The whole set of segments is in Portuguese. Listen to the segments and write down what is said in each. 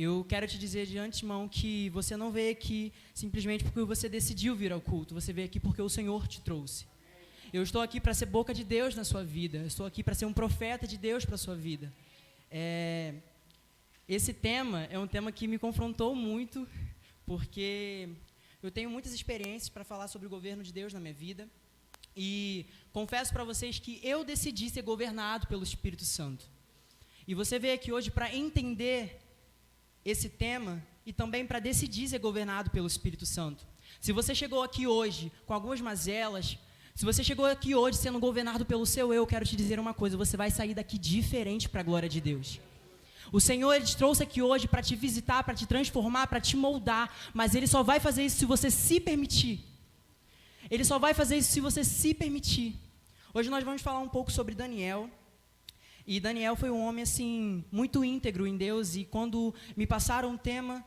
Eu quero te dizer de antemão que você não veio aqui simplesmente porque você decidiu vir ao culto, você veio aqui porque o Senhor te trouxe. Eu estou aqui para ser boca de Deus na sua vida, eu estou aqui para ser um profeta de Deus para a sua vida. Esse tema é um tema que me confrontou muito, porque eu tenho muitas experiências para falar sobre o governo de Deus na minha vida, e confesso para vocês que eu decidi ser governado pelo Espírito Santo. E você veio aqui hoje para entender esse tema e também para decidir ser governado pelo Espírito Santo. Se você chegou aqui hoje com algumas mazelas, se você chegou aqui hoje sendo governado pelo seu eu, quero te dizer uma coisa, você vai sair daqui diferente para a glória de Deus. O Senhor, Ele te trouxe aqui hoje para te visitar, para te transformar, para te moldar, mas Ele só vai fazer isso se você se permitir. Ele só vai fazer isso se você se permitir. Hoje nós vamos falar um pouco sobre Daniel. E Daniel foi um homem, assim, muito íntegro em Deus, e quando me passaram um tema,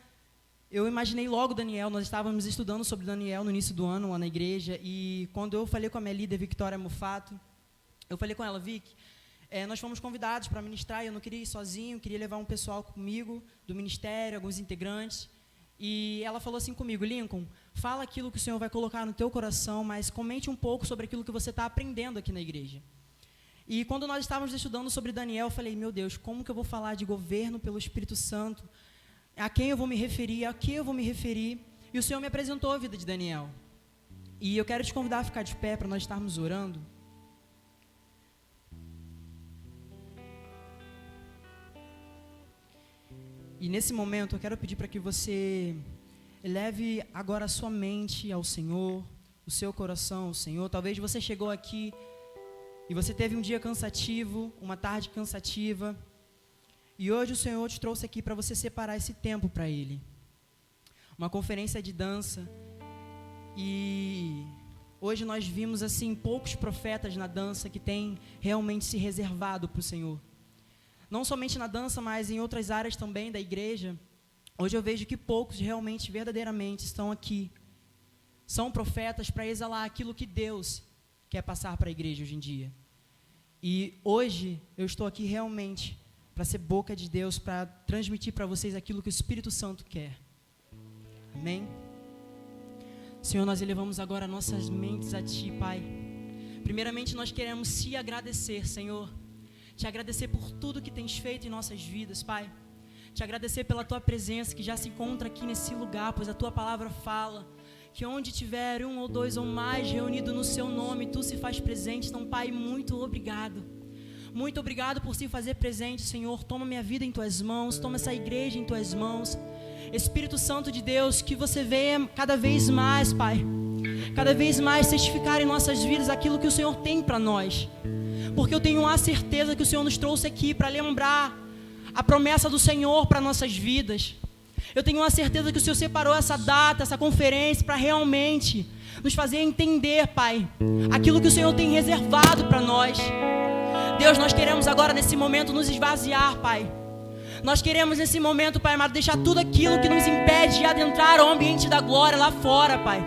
eu imaginei logo Daniel. Nós estávamos estudando sobre Daniel no início do ano, lá na igreja, e quando eu falei com a minha líder, Victoria Mufato, eu falei com ela, Vic, nós fomos convidados para ministrar, e eu não queria ir sozinho, queria levar um pessoal comigo, do ministério, alguns integrantes, e ela falou assim comigo, Lincoln, fala aquilo que o Senhor vai colocar no teu coração, mas comente um pouco sobre aquilo que você está aprendendo aqui na igreja. E quando nós estávamos estudando sobre Daniel, eu falei, meu Deus, como que eu vou falar de governo pelo Espírito Santo? A quem eu vou me referir? A que eu vou me referir? E o Senhor me apresentou a vida de Daniel. E eu quero te convidar a ficar de pé para nós estarmos orando. E nesse momento eu quero pedir para que você eleve agora a sua mente ao Senhor, o seu coração ao Senhor. Talvez você chegou aqui e você teve um dia cansativo, uma tarde cansativa, e hoje o Senhor te trouxe aqui para você separar esse tempo para Ele. Uma conferência de dança, e hoje nós vimos assim poucos profetas na dança que têm realmente se reservado para o Senhor. Não somente na dança, mas em outras áreas também da igreja. Hoje eu vejo que poucos realmente, verdadeiramente estão aqui. São profetas para exalar aquilo que Deus quer passar para a igreja hoje em dia. E hoje eu estou aqui realmente para ser boca de Deus, para transmitir para vocês aquilo que o Espírito Santo quer. Amém? Senhor, nós elevamos agora nossas mentes a Ti, Pai. Primeiramente nós queremos te agradecer, Senhor. Te agradecer por tudo que tens feito em nossas vidas, Pai. Te agradecer pela Tua presença que já se encontra aqui nesse lugar, pois a Tua palavra fala que onde tiver um ou dois ou mais reunido no Seu nome, Tu se faz presente. Então, Pai, muito obrigado. Muito obrigado por se fazer presente, Senhor. Toma minha vida em Tuas mãos, toma essa igreja em Tuas mãos. Espírito Santo de Deus, que você venha cada vez mais, Pai, cada vez mais testificar em nossas vidas aquilo que o Senhor tem para nós. Porque eu tenho a certeza que o Senhor nos trouxe aqui para lembrar a promessa do Senhor para nossas vidas. Eu tenho a certeza que o Senhor separou essa data, essa conferência, para realmente nos fazer entender, Pai, aquilo que o Senhor tem reservado para nós. Deus, nós queremos agora nesse momento nos esvaziar, Pai. Nós queremos nesse momento, Pai amado, deixar tudo aquilo que nos impede de adentrar ao ambiente da glória lá fora, Pai.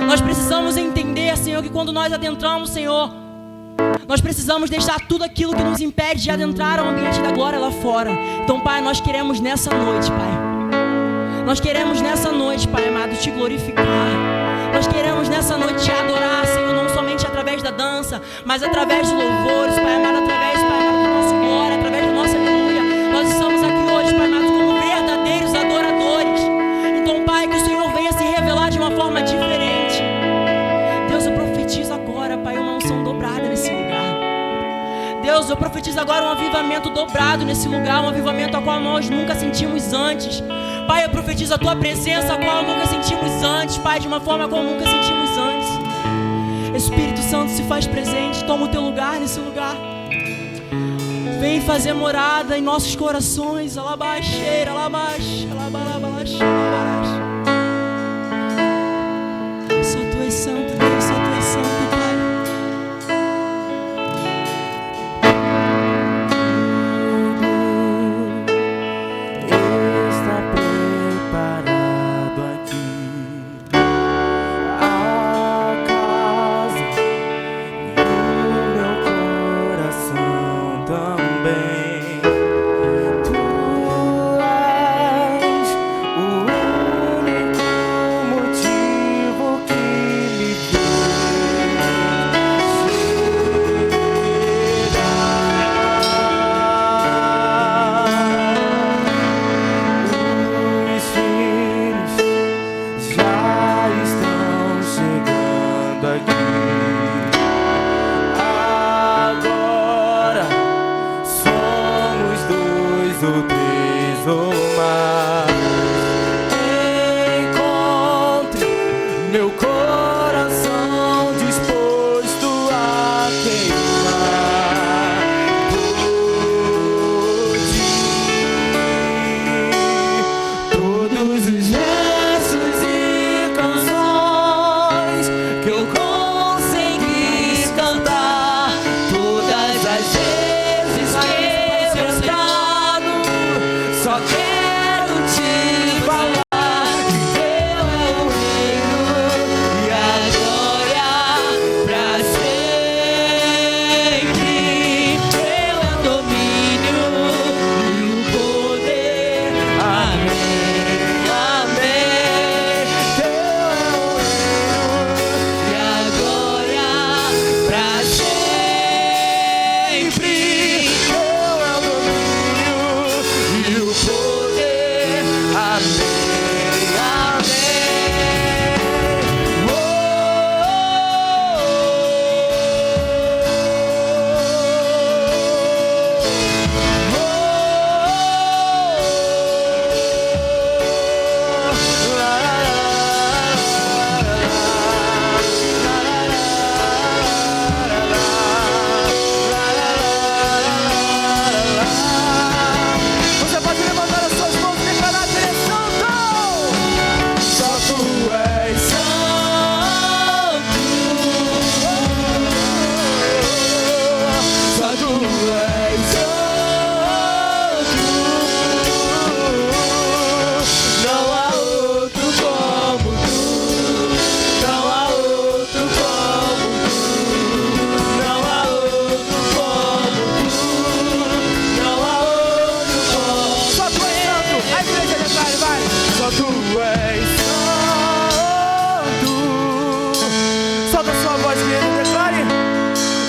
Nós precisamos entender, Senhor, que quando nós adentramos, Senhor, nós precisamos deixar tudo aquilo que nos impede de adentrar ao ambiente da glória lá fora. Então, Pai, nós queremos nessa noite, Pai. Nós queremos nessa noite, Pai amado, te glorificar. Nós queremos nessa noite te adorar, Senhor, não somente através da dança, mas através dos louvores, Pai amado, através, Pai amado, do nosso glória, através da nossa aleluia. Nós estamos aqui hoje, Pai amado, como verdadeiros adoradores. Então, Pai, que o Senhor venha se revelar de uma forma diferente. Deus, eu profetizo agora, Pai, uma unção dobrada nesse lugar. Deus, eu profetizo agora um avivamento dobrado nesse lugar, um avivamento ao qual nós nunca sentimos antes. Pai, eu profetizo a Tua presença, a qual nunca sentimos antes, Pai, de uma forma como nunca sentimos antes. Espírito Santo, se faz presente, toma o Teu lugar nesse lugar. Vem fazer morada em nossos corações. Alabaxeira, alabaxa, alabalabaxa, alabalaxa. Só Tu és santo, Deus, só Tu és santo, Pai. Tu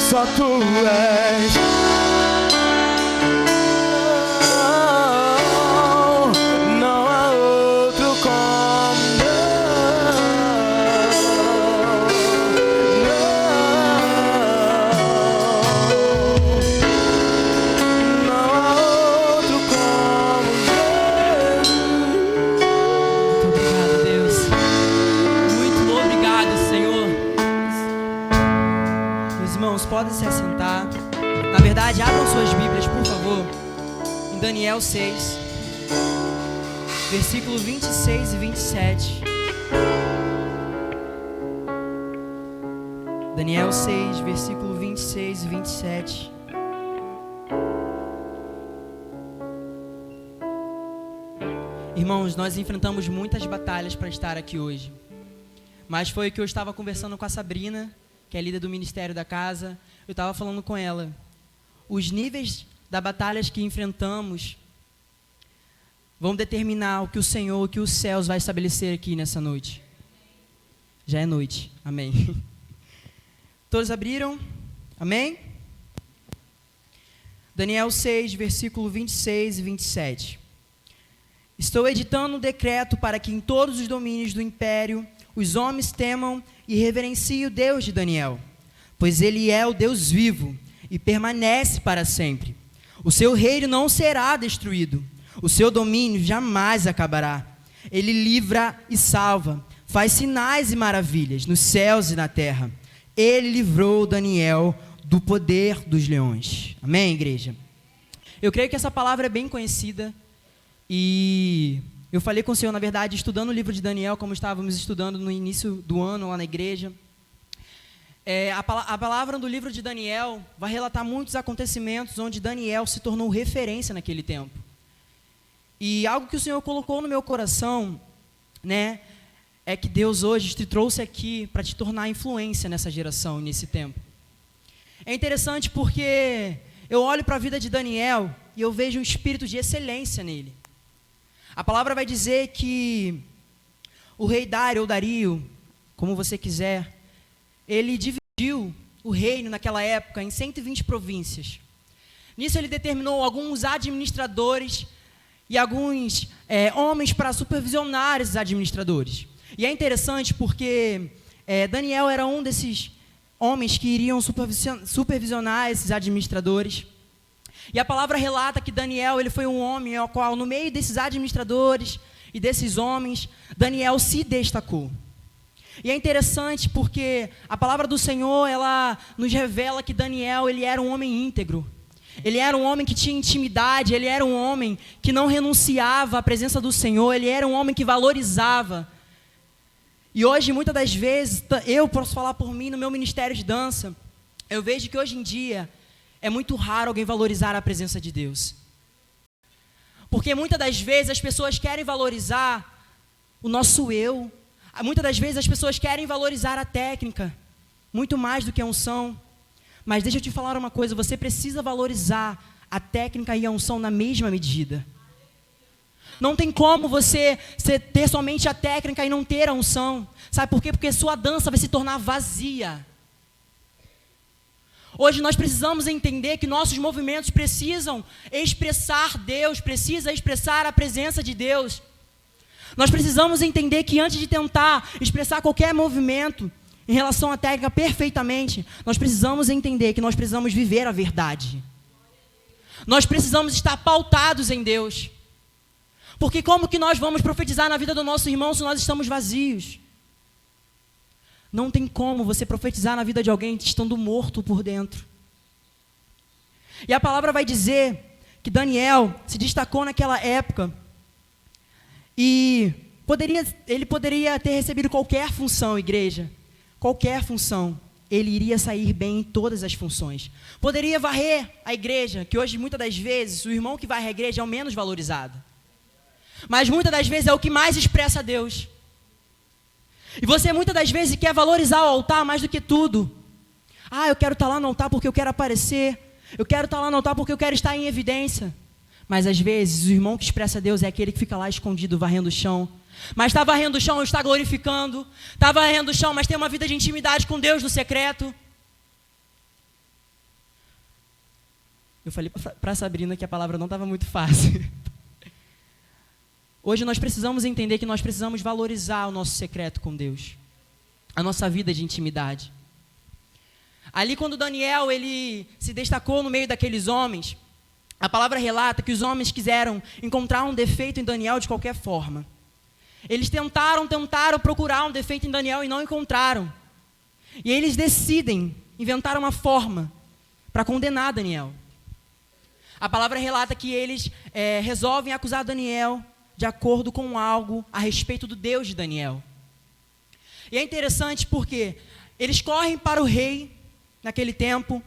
Só tu és. Não há outro como não há outro como Muito obrigado, Deus. Muito obrigado, Senhor. Meus irmãos, podem se assentar. Na verdade, abram suas Bíblias, por favor, em Daniel 6, versículo 26 e 27. Daniel 6, versículo 26 e 27. Irmãos, nós enfrentamos muitas batalhas para estar aqui hoje. Mas foi o que eu estava conversando com a Sabrina, que é líder do ministério da casa. Eu estava falando com ela. Os níveis das batalhas que enfrentamos vão determinar o que o Senhor, o que os céus vai estabelecer aqui nessa noite. Já é noite. Amém. Todos abriram? Amém? Daniel 6, versículo 26 e 27. Estou editando um decreto para que em todos os domínios do império os homens temam e reverenciem o Deus de Daniel, pois ele é o Deus vivo e permanece para sempre. O seu reino não será destruído, o seu domínio jamais acabará. Ele livra e salva, faz sinais e maravilhas nos céus e na terra. Ele livrou Daniel do poder dos leões. Amém, igreja? Eu creio que essa palavra é bem conhecida e eu falei com o Senhor, na verdade, estudando o livro de Daniel, como estávamos estudando no início do ano lá na igreja. A palavra do livro de Daniel vai relatar muitos acontecimentos onde Daniel se tornou referência naquele tempo. E algo que o Senhor colocou no meu coração, né, é que Deus hoje te trouxe aqui para te tornar influência nessa geração, nesse tempo. É interessante porque eu olho para a vida de Daniel e eu vejo um espírito de excelência nele. A palavra vai dizer que o rei Dário, ou Dario, como você quiser, ele dividiu o reino naquela época em 120 províncias. Nisso ele determinou alguns administradores e alguns homens para supervisionar esses administradores. E é interessante porque Daniel era um desses homens que iriam supervisionar esses administradores. E a palavra relata que Daniel ele foi um homem ao qual, no meio desses administradores e desses homens, Daniel se destacou. E é interessante porque a palavra do Senhor, ela nos revela que Daniel, ele era um homem íntegro. Ele era um homem que tinha intimidade, ele era um homem que não renunciava à presença do Senhor, ele era um homem que valorizava. E hoje, muitas das vezes, eu posso falar por mim no meu ministério de dança, eu vejo que hoje em dia é muito raro alguém valorizar a presença de Deus. Porque muitas das vezes as pessoas querem valorizar o nosso eu. Muitas das vezes as pessoas querem valorizar a técnica, muito mais do que a unção. Mas deixa eu te falar uma coisa, você precisa valorizar a técnica e a unção na mesma medida. Não tem como você ter somente a técnica e não ter a unção. Sabe por quê? Porque sua dança vai se tornar vazia. Hoje nós precisamos entender que nossos movimentos precisam expressar Deus, precisa expressar a presença de Deus. Nós precisamos entender que antes de tentar expressar qualquer movimento em relação à técnica perfeitamente, nós precisamos entender que nós precisamos viver a verdade. Nós precisamos estar pautados em Deus. Porque como que nós vamos profetizar na vida do nosso irmão se nós estamos vazios? Não tem como você profetizar na vida de alguém estando morto por dentro. E a palavra vai dizer que Daniel se destacou naquela época e ele poderia ter recebido qualquer função, igreja. Qualquer função. Ele iria sair bem em todas as funções. Poderia varrer a igreja, que hoje, muitas das vezes, o irmão que varre a igreja é o menos valorizado. Mas, muitas das vezes, é o que mais expressa Deus. E você, muitas das vezes, quer valorizar o altar mais do que tudo. Eu quero estar lá no altar porque eu quero aparecer. Eu quero estar lá no altar porque eu quero estar em evidência. Mas, às vezes, o irmão que expressa Deus é aquele que fica lá escondido, varrendo o chão. Mas está varrendo o chão, está glorificando. Está varrendo o chão, mas tem uma vida de intimidade com Deus no secreto. Eu falei para a Sabrina que a palavra não estava muito fácil. Hoje nós precisamos entender que nós precisamos valorizar o nosso secreto com Deus. A nossa vida de intimidade. Ali quando Daniel ele se destacou no meio daqueles homens, a palavra relata que os homens quiseram encontrar um defeito em Daniel de qualquer forma. Eles tentaram procurar um defeito em Daniel e não encontraram. E eles decidem inventar uma forma para condenar Daniel. A palavra relata que eles resolvem acusar Daniel de acordo com algo a respeito do Deus de Daniel. E é interessante porque eles correm para o rei naquele tempo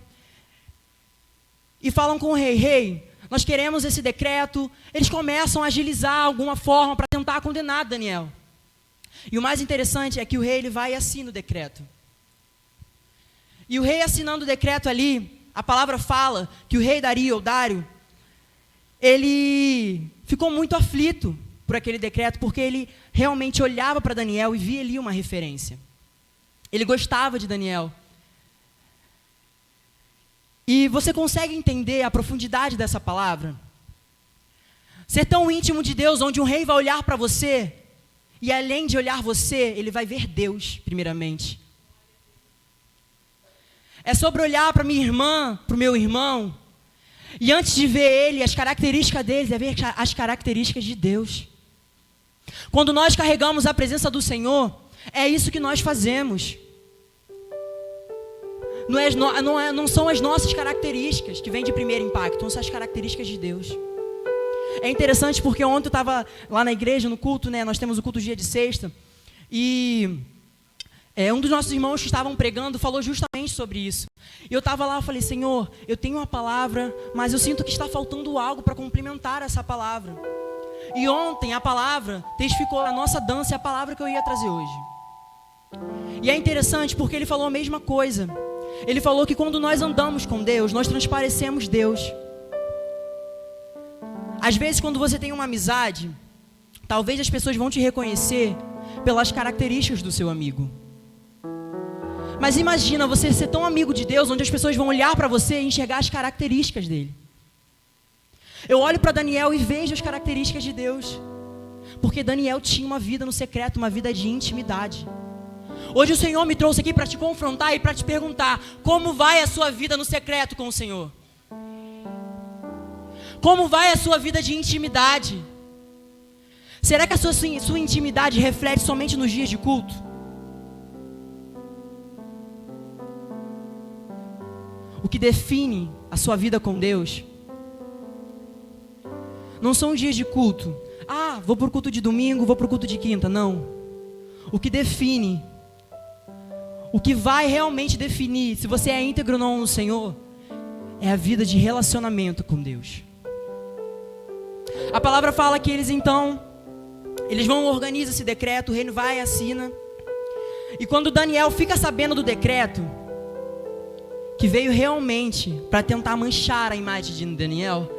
e falam com o rei: rei, nós queremos esse decreto. Eles começam a agilizar alguma forma para tentar condenar Daniel. E o mais interessante é que o rei ele vai e assina o decreto. E o rei assinando o decreto ali, a palavra fala que o rei Dário, ele ficou muito aflito por aquele decreto, porque ele realmente olhava para Daniel e via ali uma referência. Ele gostava de Daniel. E você consegue entender a profundidade dessa palavra? Ser tão íntimo de Deus, onde um rei vai olhar para você, e além de olhar você, ele vai ver Deus, primeiramente. É sobre olhar para minha irmã, para o meu irmão, e antes de ver ele, as características dele, é ver as características de Deus. Quando nós carregamos a presença do Senhor, é isso que nós fazemos. Não são as nossas características que vêm de primeiro impacto, são as características de Deus. É interessante porque ontem eu estava lá na igreja, no culto, né? Nós temos o culto dia de sexta, e um dos nossos irmãos que estavam pregando falou justamente sobre isso. E eu estava lá, eu falei: Senhor, eu tenho uma palavra, mas eu sinto que está faltando algo para complementar essa palavra. E ontem a palavra testificou a nossa dança e a palavra que eu ia trazer hoje. E é interessante porque ele falou a mesma coisa. Ele falou que quando nós andamos com Deus, nós transparecemos Deus. Às vezes, quando você tem uma amizade, talvez as pessoas vão te reconhecer pelas características do seu amigo. Mas imagina você ser tão amigo de Deus, onde as pessoas vão olhar para você e enxergar as características dele. Eu olho para Daniel e vejo as características de Deus. Porque Daniel tinha uma vida no secreto, uma vida de intimidade. Hoje o Senhor me trouxe aqui para te confrontar e para te perguntar: como vai a sua vida no secreto com o Senhor? Como vai a sua vida de intimidade? Será que a sua intimidade reflete somente nos dias de culto? O que define a sua vida com Deus não são os dias de culto. Vou para o culto de domingo, vou para o culto de quinta. Não. O que define, o que vai realmente definir se você é íntegro ou não no Senhor, é a vida de relacionamento com Deus. A palavra fala que eles vão organizar esse decreto, o reino vai e assina. E quando Daniel fica sabendo do decreto, que veio realmente para tentar manchar a imagem de Daniel,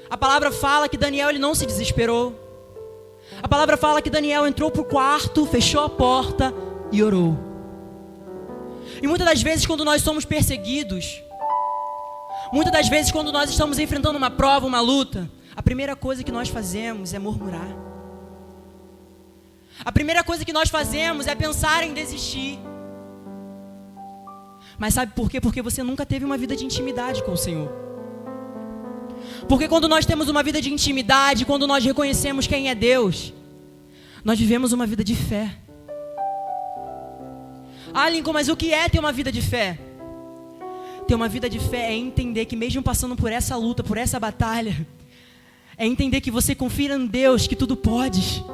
a palavra fala que Daniel ele não se desesperou. A palavra fala que Daniel entrou para o quarto, fechou a porta e orou. E muitas das vezes quando nós somos perseguidos, muitas das vezes quando nós estamos enfrentando uma prova, uma luta, a primeira coisa que nós fazemos é murmurar. A primeira coisa que nós fazemos é pensar em desistir. Mas sabe por quê? Porque você nunca teve uma vida de intimidade com o Senhor. Porque quando nós temos uma vida de intimidade, quando nós reconhecemos quem é Deus, nós vivemos uma vida de fé. Ah, Lincoln, mas o que é ter uma vida de fé? Ter uma vida de fé é entender que mesmo passando por essa luta, por essa batalha, é entender que você confia em Deus, que tudo pode,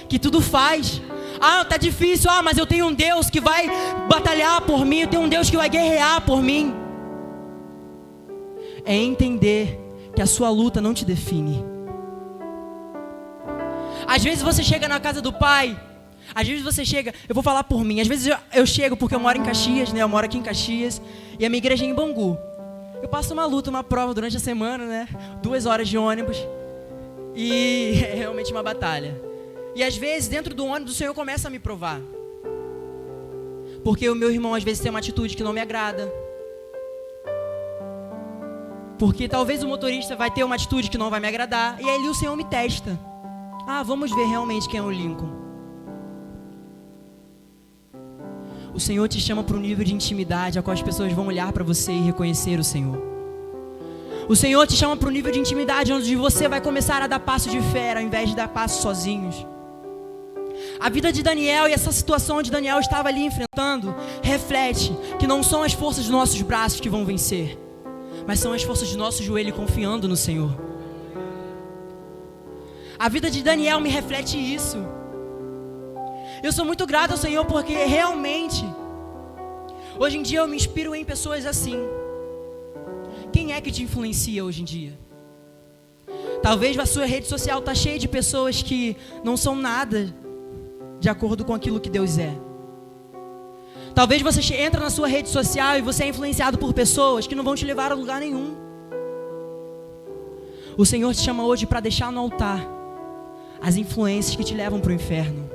que tudo faz. Ah, tá difícil, mas eu tenho um Deus que vai batalhar por mim, eu tenho um Deus que vai guerrear por mim. É entender que a sua luta não te define. Às vezes você chega na casa do Pai, às vezes você chega, eu vou falar por mim, às vezes eu chego porque eu moro em Caxias, né? Eu moro aqui em Caxias e a minha igreja é em Bangu. Eu passo uma luta, uma prova durante a semana, né? 2 horas de ônibus e é realmente uma batalha. E às vezes dentro do ônibus o Senhor começa a me provar. Porque o meu irmão às vezes tem uma atitude que não me agrada. Porque talvez o motorista vai ter uma atitude que não vai me agradar. E aí o Senhor me testa. Vamos ver realmente quem é o Lincoln. O Senhor te chama para um nível de intimidade a qual as pessoas vão olhar para você e reconhecer o Senhor. O Senhor te chama para um nível de intimidade onde você vai começar a dar passo de fé ao invés de dar passos sozinhos. A vida de Daniel e essa situação onde Daniel estava ali enfrentando reflete que não são as forças dos nossos braços que vão vencer, mas são as forças do nosso joelho confiando no Senhor. A vida de Daniel me reflete isso. Eu sou muito grato ao Senhor porque realmente hoje em dia eu me inspiro em pessoas assim. Quem é que te influencia hoje em dia? Talvez a sua rede social está cheia de pessoas que não são nada de acordo com aquilo que Deus é. Talvez você entra na sua rede social e você é influenciado por pessoas que não vão te levar a lugar nenhum. O Senhor te chama hoje para deixar no altar as influências que te levam para o inferno.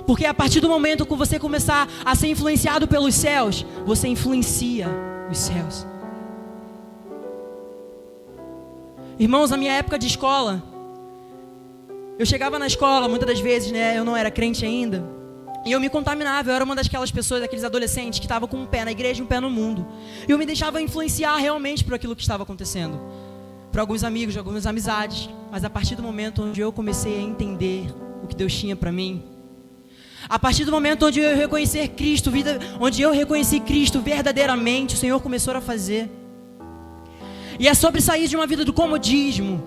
Porque a partir do momento que você começar a ser influenciado pelos céus, você influencia os céus. Irmãos, na minha época de escola, eu chegava na escola, muitas das vezes, né, eu não era crente ainda, e eu me contaminava, eu era uma daquelas pessoas, daqueles adolescentes que estavam com um pé na igreja e um pé no mundo. E eu me deixava influenciar realmente por aquilo que estava acontecendo. Por alguns amigos, algumas amizades. Mas a partir do momento onde eu comecei a entender o que Deus tinha para mim, a partir do momento onde eu reconheci Cristo, verdadeiramente, o Senhor começou a fazer. E é sobre sair de uma vida do comodismo.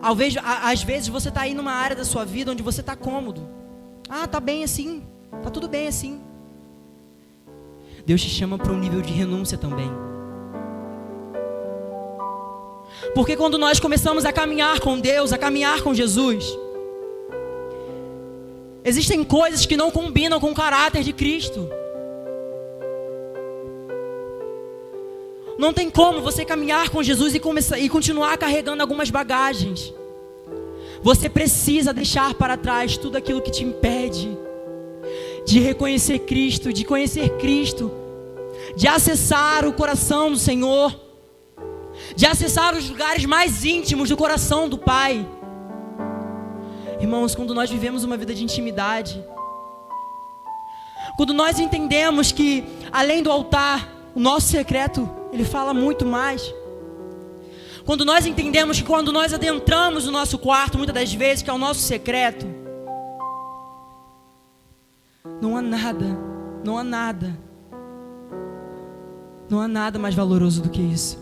Às vezes você está aí numa área da sua vida onde você está cômodo. Tá bem assim, tá tudo bem assim. Deus te chama para um nível de renúncia também. Porque quando nós começamos a caminhar com Deus, a caminhar com Jesus, existem coisas que não combinam com o caráter de Cristo. Não tem como você caminhar com Jesus e continuar carregando algumas bagagens. Você precisa deixar para trás tudo aquilo que te impede de reconhecer Cristo, de conhecer Cristo, de acessar o coração do Senhor, de acessar os lugares mais íntimos do coração do Pai. Irmãos, quando nós vivemos uma vida de intimidade, quando nós entendemos que além do altar, o nosso secreto, ele fala muito mais. Quando nós entendemos que quando nós adentramos o nosso quarto, muitas das vezes, que é o nosso secreto, não há nada mais valoroso do que isso.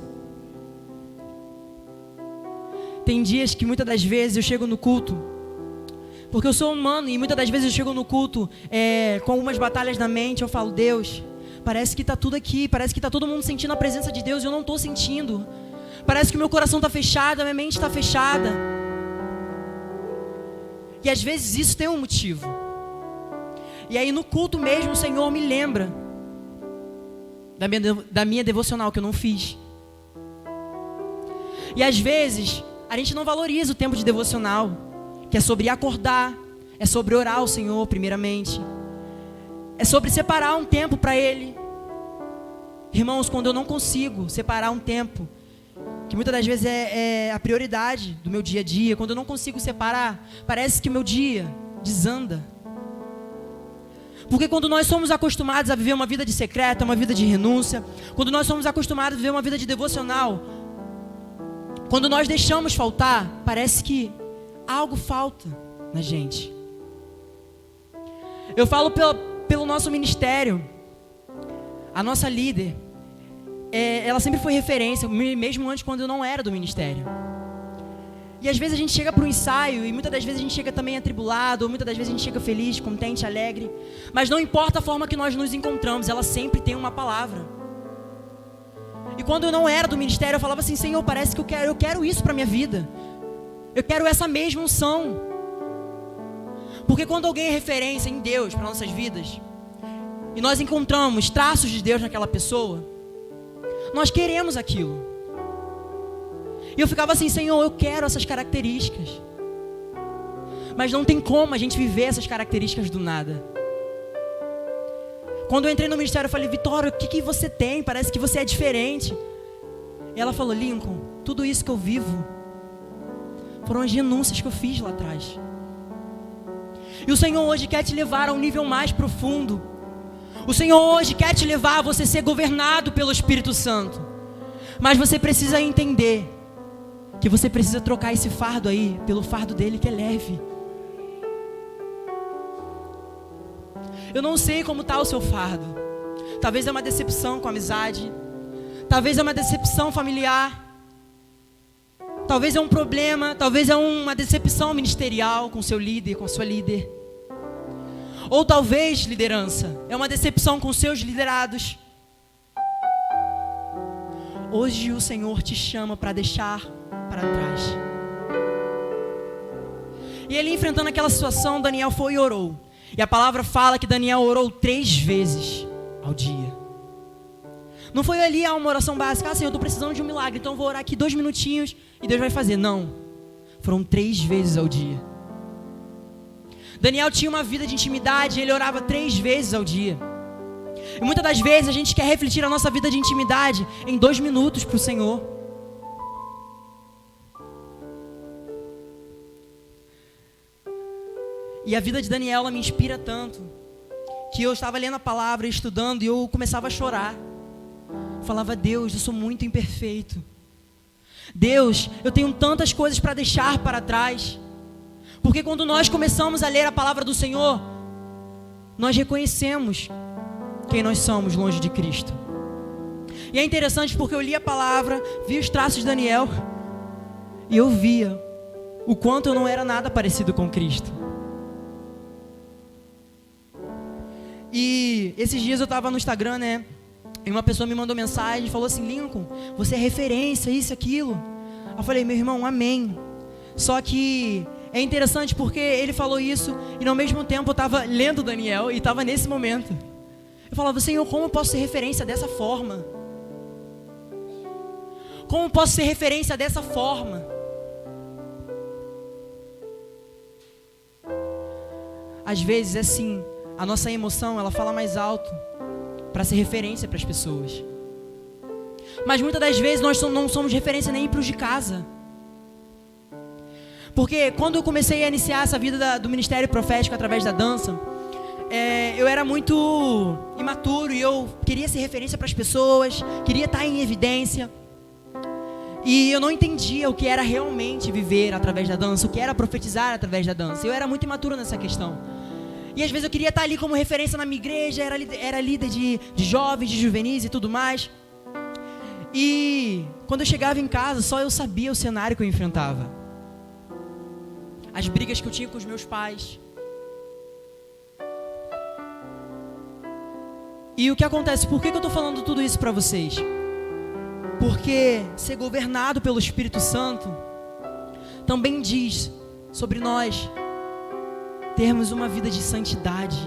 Tem dias que muitas das vezes eu chego no culto, porque eu sou humano e muitas das vezes eu chego no culto com algumas batalhas na mente. Eu falo: Deus, parece que está tudo aqui, parece que está todo mundo sentindo a presença de Deus e eu não estou sentindo. Parece que o meu coração está fechado, a minha mente está fechada. E às vezes isso tem um motivo. E aí no culto mesmo o Senhor me lembra da minha devocional que eu não fiz. E às vezes a gente não valoriza o tempo de devocional, que é sobre acordar, é sobre orar ao Senhor primeiramente, é sobre separar um tempo para Ele. Irmãos, quando eu não consigo separar um tempo que muitas das vezes é a prioridade do meu dia a dia, quando eu não consigo separar, parece que o meu dia desanda. Porque quando nós somos acostumados a viver uma vida de secreta, uma vida de renúncia, quando nós somos acostumados a viver uma vida de devocional, quando nós deixamos faltar, parece que algo falta na gente. Eu falo pelo nosso ministério. A nossa líder, ela sempre foi referência, mesmo antes quando eu não era do ministério. E às vezes a gente chega para o ensaio, e muitas das vezes a gente chega também atribulado, ou muitas das vezes a gente chega feliz, contente, alegre. Mas não importa a forma que nós nos encontramos, ela sempre tem uma palavra. E quando eu não era do ministério, eu falava assim: Senhor, parece que eu quero isso para a minha vida. Eu quero essa mesma unção. Porque quando alguém é referência em Deus para nossas vidas, e nós encontramos traços de Deus naquela pessoa, nós queremos aquilo. E eu ficava assim: Senhor, eu quero essas características. Mas não tem como a gente viver essas características do nada. Quando eu entrei no ministério, eu falei: Vitória, o que você tem? Parece que você é diferente. E ela falou: Lincoln, tudo isso que eu vivo foram as renúncias que eu fiz lá atrás. E o Senhor hoje quer te levar a um nível mais profundo. O Senhor hoje quer te levar a você ser governado pelo Espírito Santo. Mas você precisa entender que você precisa trocar esse fardo aí pelo fardo dele, que é leve. Eu não sei como está o seu fardo. Talvez é uma decepção com a amizade. Talvez é uma decepção familiar. Talvez é um problema. Talvez é uma decepção ministerial com o seu líder, com a sua líder. Ou talvez, liderança, é uma decepção com os seus liderados. Hoje o Senhor te chama para deixar para trás. E ele, enfrentando aquela situação, Daniel foi e orou. E a palavra fala que Daniel orou 3 vezes ao dia. Não foi ali uma oração básica: Senhor, eu estou precisando de um milagre, então eu vou orar aqui 2 minutinhos e Deus vai fazer. Não, foram 3 vezes ao dia. Daniel tinha uma vida de intimidade, ele orava 3 vezes ao dia. E muitas das vezes a gente quer refletir a nossa vida de intimidade em 2 minutos para o Senhor. E a vida de Daniel, ela me inspira tanto, que eu estava lendo a palavra, estudando, e eu começava a chorar. Falava: Deus, eu sou muito imperfeito. Deus, eu tenho tantas coisas para deixar para trás. Porque quando nós começamos a ler a palavra do Senhor, nós reconhecemos quem nós somos longe de Cristo. E é interessante porque eu li a palavra, vi os traços de Daniel, e eu via o quanto eu não era nada parecido com Cristo. E esses dias eu estava no Instagram, né? E uma pessoa me mandou mensagem e falou assim: Lincoln, você é referência, isso, aquilo. Eu falei: meu irmão, amém. Só que é interessante porque ele falou isso e ao mesmo tempo eu estava lendo Daniel e estava nesse momento. Eu falava: Senhor, como eu posso ser referência dessa forma? Como eu posso ser referência dessa forma? Às vezes é assim, a nossa emoção, ela fala mais alto para ser referência para as pessoas. Mas muitas das vezes nós não somos referência nem para os de casa. Porque quando eu comecei a iniciar essa vida do ministério profético através da dança, eu era muito imaturo e eu queria ser referência para as pessoas, queria estar em evidência. E eu não entendia o que era realmente viver através da dança, o que era profetizar através da dança. Eu era muito imaturo nessa questão. E às vezes eu queria estar ali como referência na minha igreja, era líder de jovens, de juvenis e tudo mais. E quando eu chegava em casa, só eu sabia o cenário que eu enfrentava. As brigas que eu tinha com os meus pais. E o que acontece? Por que eu estou falando tudo isso para vocês? Porque ser governado pelo Espírito Santo também diz sobre nós termos uma vida de santidade.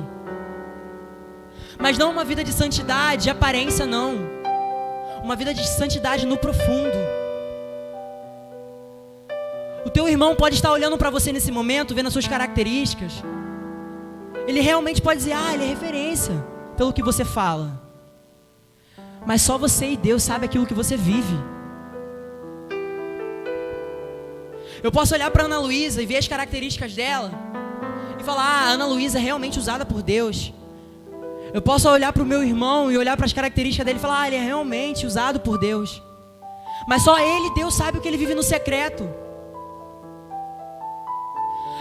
Mas não uma vida de santidade de aparência, não. Uma vida de santidade no profundo. O teu irmão pode estar olhando para você nesse momento, vendo as suas características. Ele realmente pode dizer: ele é referência pelo que você fala. Mas só você e Deus sabem aquilo que você vive. Eu posso olhar para Ana Luísa e ver as características dela e falar: a Ana Luísa é realmente usada por Deus. Eu posso olhar para o meu irmão e olhar para as características dele e falar: ele é realmente usado por Deus. Mas só ele, Deus, sabe o que ele vive no secreto.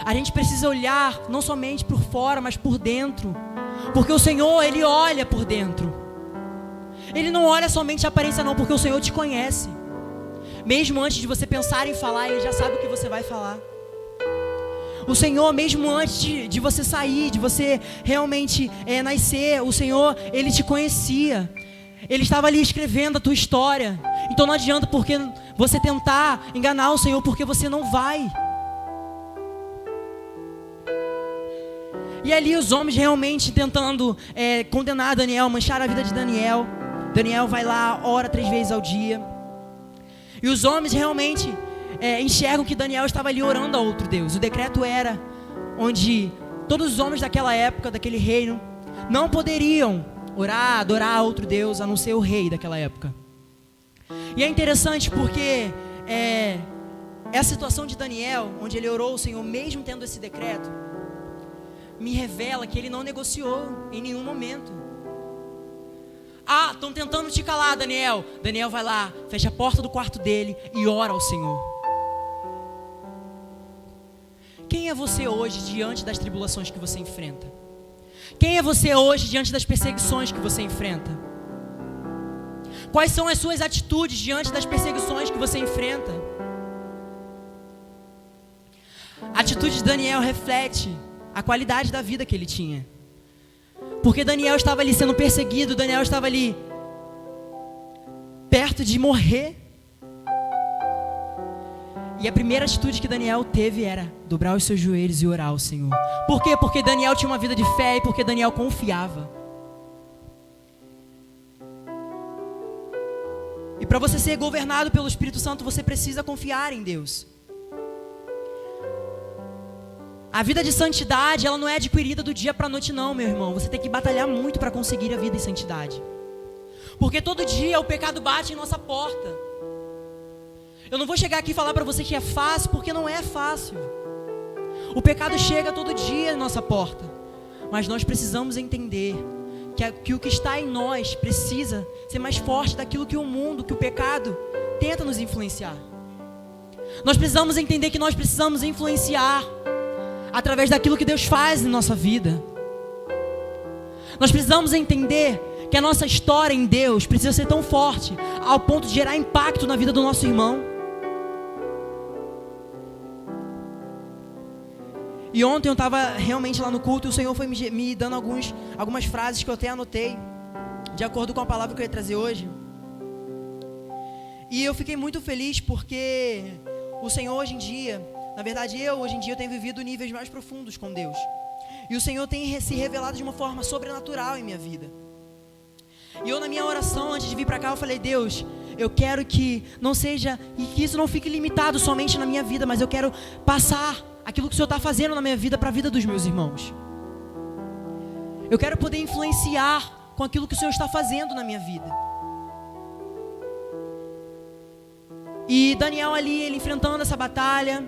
A gente precisa olhar não somente por fora, mas por dentro. Porque o Senhor, Ele olha por dentro. Ele não olha somente a aparência não, porque o Senhor te conhece. Mesmo antes de você pensar em falar, Ele já sabe o que você vai falar. O Senhor, mesmo antes de você sair, de você realmente nascer, o Senhor, Ele te conhecia. Ele estava ali escrevendo a tua história. Então não adianta porque você tentar enganar o Senhor, porque você não vai. E ali os homens realmente tentando condenar Daniel, manchar a vida de Daniel. Daniel vai lá, ora 3 vezes ao dia. E os homens realmente enxergam que Daniel estava ali orando a outro Deus. O decreto era onde todos os homens daquela época, daquele reino, não poderiam orar, adorar a outro Deus, a não ser o rei daquela época. E é interessante porque essa situação de Daniel, onde ele orou ao Senhor, mesmo tendo esse decreto, me revela que ele não negociou em nenhum momento. Ah, estão tentando te calar, Daniel. Daniel vai lá, fecha a porta do quarto dele e ora ao Senhor. Quem é você hoje diante das tribulações que você enfrenta? Quem é você hoje diante das perseguições que você enfrenta? Quais são as suas atitudes diante das perseguições que você enfrenta? A atitude de Daniel reflete a qualidade da vida que ele tinha. Porque Daniel estava ali sendo perseguido, Daniel estava ali perto de morrer. E a primeira atitude que Daniel teve era dobrar os seus joelhos e orar ao Senhor. Por quê? Porque Daniel tinha uma vida de fé e porque Daniel confiava. E para você ser governado pelo Espírito Santo, você precisa confiar em Deus. A vida de santidade, ela não é adquirida do dia para a noite não, meu irmão. Você tem que batalhar muito para conseguir a vida em santidade. Porque todo dia o pecado bate em nossa porta. Eu não vou chegar aqui e falar para você que é fácil, porque não é fácil. O pecado chega todo dia em nossa porta. Mas nós precisamos entender que o que está em nós precisa ser mais forte daquilo que o mundo, que o pecado tenta nos influenciar. Nós precisamos entender que nós precisamos influenciar através daquilo que Deus faz em nossa vida. Nós precisamos entender que a nossa história em Deus precisa ser tão forte ao ponto de gerar impacto na vida do nosso irmão. E ontem eu estava realmente lá no culto e o Senhor foi me dando algumas frases que eu até anotei, de acordo com a palavra que eu ia trazer hoje. E eu fiquei muito feliz porque o Senhor hoje em dia, na verdade hoje em dia eu tenho vivido níveis mais profundos com Deus. E o Senhor tem se revelado de uma forma sobrenatural em minha vida. E eu na minha oração, antes de vir para cá, eu falei: Deus, eu quero que não seja, e que isso não fique limitado somente na minha vida, mas eu quero passar aquilo que o Senhor está fazendo na minha vida para a vida dos meus irmãos. Eu quero poder influenciar com aquilo que o Senhor está fazendo na minha vida. E Daniel ali, ele enfrentando essa batalha,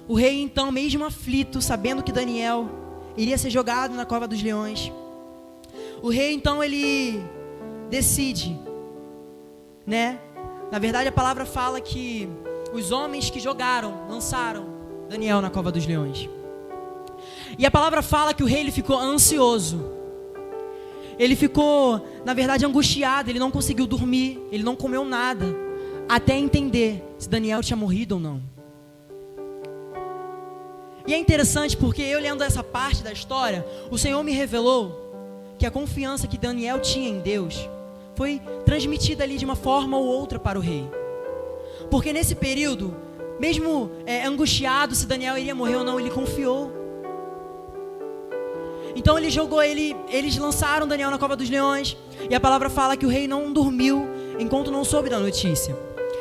o rei então, mesmo aflito, sabendo que Daniel iria ser jogado na cova dos leões, o rei então, ele decide, né? Na verdade a palavra fala que os homens que lançaram Daniel na cova dos leões. E a palavra fala que o rei, ele ficou ansioso. Ele ficou, na verdade, angustiado. Ele não conseguiu dormir. Ele não comeu nada, até entender se Daniel tinha morrido ou não. E é interessante porque eu lendo essa parte da história, o Senhor me revelou que a confiança que Daniel tinha em Deus foi transmitida ali de uma forma ou outra para o rei. Porque nesse período, mesmo angustiado se Daniel iria morrer ou não, ele confiou. Então eles lançaram Daniel na cova dos leões. E a palavra fala que o rei não dormiu enquanto não soube da notícia.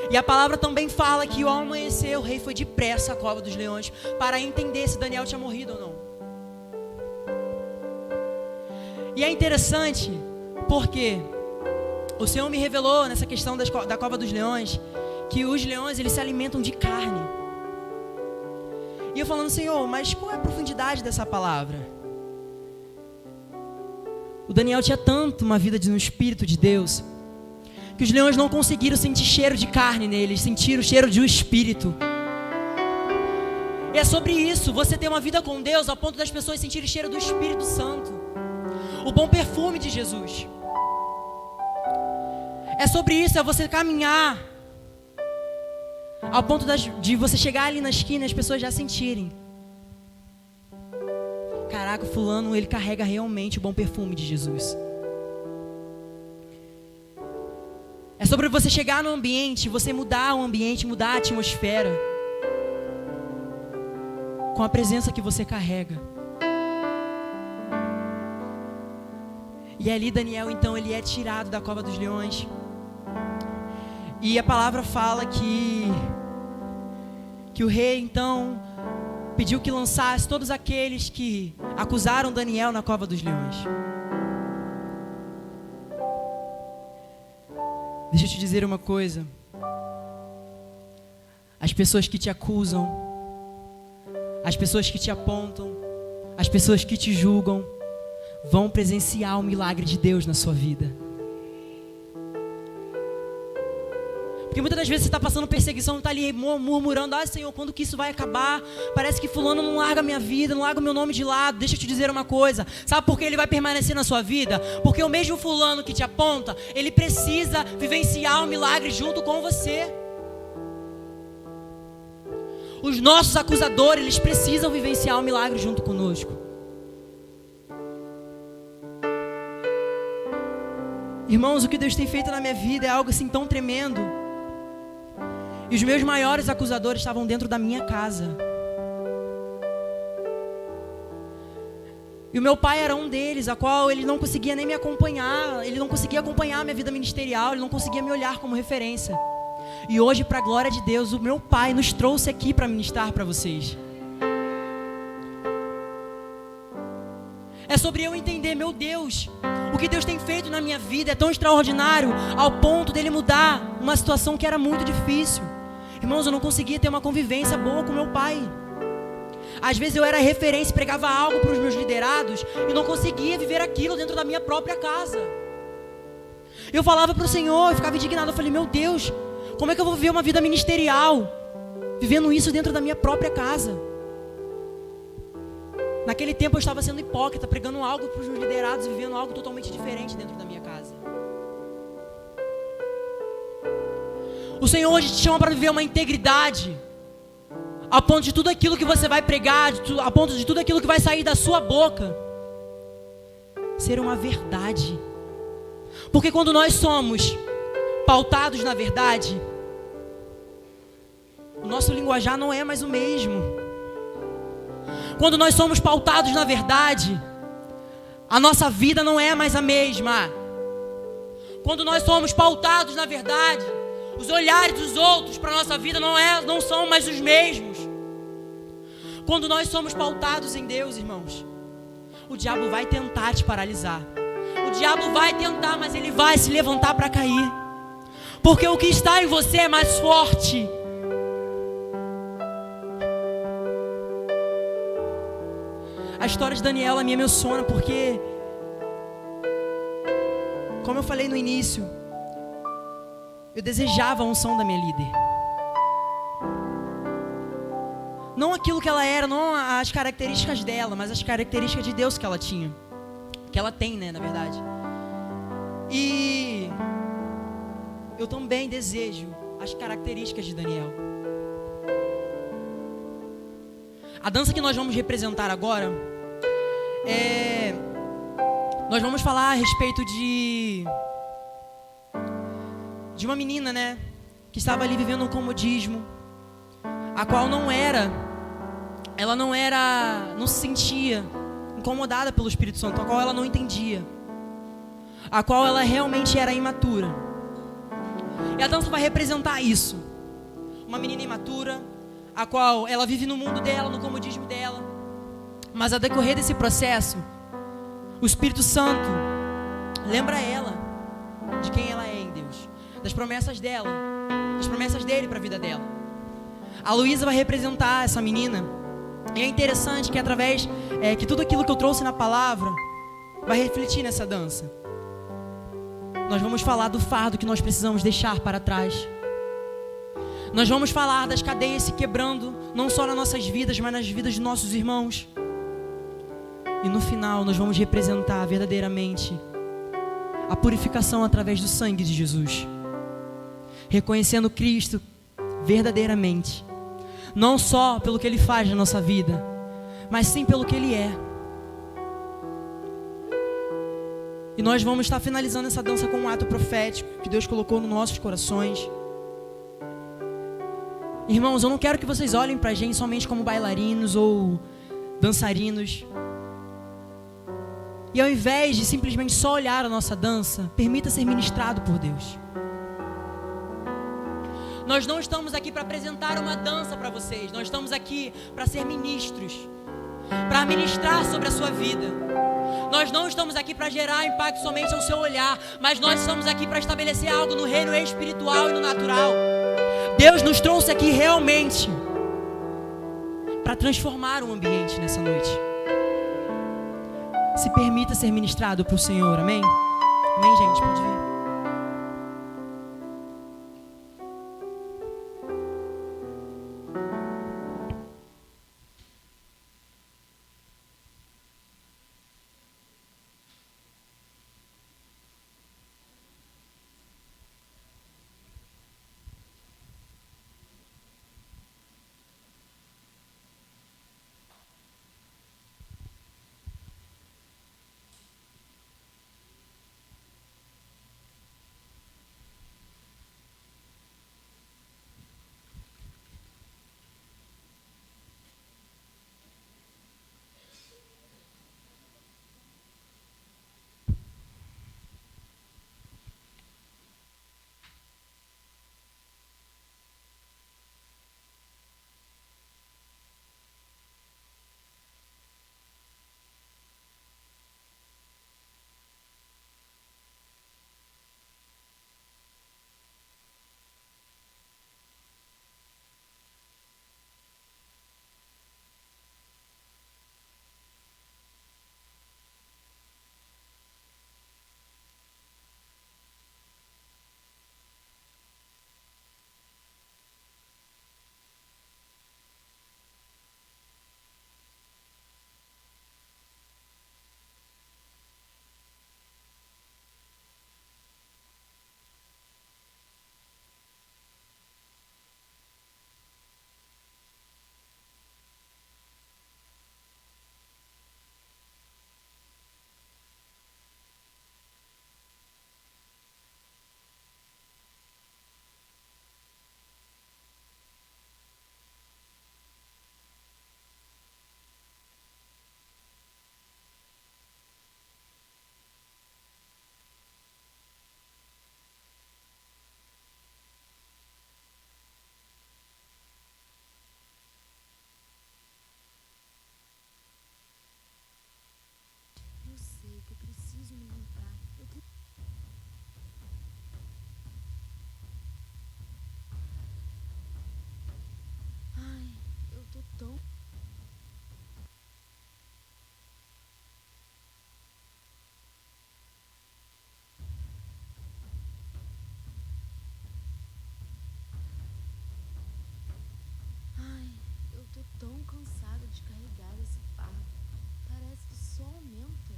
E a palavra também fala que ao amanhecer o rei foi depressa à cova dos leões para entender se Daniel tinha morrido ou não. E é interessante porque o Senhor me revelou nessa questão da cova dos leões que os leões, eles se alimentam de carne. E eu falando, Senhor, mas qual é a profundidade dessa palavra? O Daniel tinha tanto uma vida no Espírito de Deus, que os leões não conseguiram sentir cheiro de carne nele, eles sentiram o cheiro de um Espírito. E é sobre isso, você ter uma vida com Deus, a ponto das pessoas sentirem o cheiro do Espírito Santo, o bom perfume de Jesus. É sobre isso, é você caminhar ao ponto de você chegar ali na esquina e as pessoas já sentirem. Caraca, fulano, ele carrega realmente o bom perfume de Jesus. É sobre você chegar no ambiente, você mudar o ambiente, mudar a atmosfera, com a presença que você carrega. E ali Daniel, então, ele é tirado da cova dos leões. E a palavra fala que o rei, então, pediu que lançasse todos aqueles que acusaram Daniel na cova dos leões. Deixa eu te dizer uma coisa. As pessoas que te acusam, as pessoas que te apontam, as pessoas que te julgam, vão presenciar o milagre de Deus na sua vida. Porque muitas das vezes você está passando perseguição, está ali murmurando, Senhor, quando que isso vai acabar? Parece que fulano não larga a minha vida, não larga o meu nome de lado. Deixa eu te dizer uma coisa, sabe por que ele vai permanecer na sua vida? Porque o mesmo fulano que te aponta, ele precisa vivenciar o milagre junto com você. Os nossos acusadores, eles precisam vivenciar o milagre junto conosco. Irmãos, o que Deus tem feito na minha vida é algo assim tão tremendo. E os meus maiores acusadores estavam dentro da minha casa. E o meu pai era um deles, a qual ele não conseguia nem me acompanhar. Ele não conseguia acompanhar a minha vida ministerial, ele não conseguia me olhar como referência. E hoje, para a glória de Deus, o meu pai nos trouxe aqui para ministrar para vocês. É sobre eu entender, meu Deus, o que Deus tem feito na minha vida é tão extraordinário, ao ponto dele mudar uma situação que era muito difícil. Irmãos, eu não conseguia ter uma convivência boa com meu pai. Às vezes eu era referência, pregava algo para os meus liderados e não conseguia viver aquilo dentro da minha própria casa. Eu falava para o Senhor, eu ficava indignado, eu falei, meu Deus, como é que eu vou viver uma vida ministerial, vivendo isso dentro da minha própria casa? Naquele tempo eu estava sendo hipócrita, pregando algo para os meus liderados e vivendo algo totalmente diferente dentro da minha casa. O Senhor hoje te chama para viver uma integridade, a ponto de tudo aquilo que você vai pregar, a ponto de tudo aquilo que vai sair da sua boca, ser uma verdade. Porque quando nós somos pautados na verdade, o nosso linguajar não é mais o mesmo. Quando nós somos pautados na verdade, a nossa vida não é mais a mesma. Quando nós somos pautados na verdade, os olhares dos outros para a nossa vida não são mais os mesmos. Quando nós somos pautados em Deus, irmãos, o diabo vai tentar te paralisar. O diabo vai tentar, mas ele vai se levantar para cair. Porque o que está em você é mais forte. A história de Daniel, a minha me emociona porque, como eu falei no início, eu desejava a unção da minha líder. Não aquilo que ela era, não as características dela, mas as características de Deus que ela tinha. Que ela tem, né, na verdade. E eu também desejo as características de Daniel. A dança que nós vamos representar agora nós vamos falar a respeito de uma menina, né, que estava ali vivendo um comodismo, a qual não se sentia incomodada pelo Espírito Santo, a qual ela não entendia, a qual ela realmente era imatura. E a dança vai representar isso. Uma menina imatura, a qual ela vive no mundo dela, no comodismo dela, mas ao decorrer desse processo, o Espírito Santo lembra ela de quem ela é em Deus, das promessas dela, das promessas dele para a vida dela. A Luísa vai representar essa menina, E é interessante que através, que tudo aquilo que eu trouxe na palavra vai refletir nessa dança. Nós vamos falar do fardo que nós precisamos deixar para trás. Nós vamos falar das cadeias se quebrando, não só nas nossas vidas, mas nas vidas de nossos irmãos. E no final nós vamos representar verdadeiramente a purificação através do sangue de Jesus, reconhecendo Cristo verdadeiramente, não só pelo que Ele faz na nossa vida, mas sim pelo que Ele é. E nós vamos estar finalizando essa dança com um ato profético que Deus colocou nos nossos corações. Irmãos, eu não quero que vocês olhem pra gente somente como bailarinos ou dançarinos. E ao invés de simplesmente só olhar a nossa dança, permita ser ministrado por Deus. Nós não estamos aqui para apresentar uma dança para vocês. Nós estamos aqui para ser ministros, para ministrar sobre a sua vida. Nós não estamos aqui para gerar impacto somente ao seu olhar, mas nós estamos aqui para estabelecer algo no reino espiritual e no natural. Deus nos trouxe aqui realmente para transformar o ambiente nessa noite. Se permita ser ministrado por Senhor, amém? Amém, gente? Pode vir. Tão cansada de carregar esse fardo. Parece que só aumenta.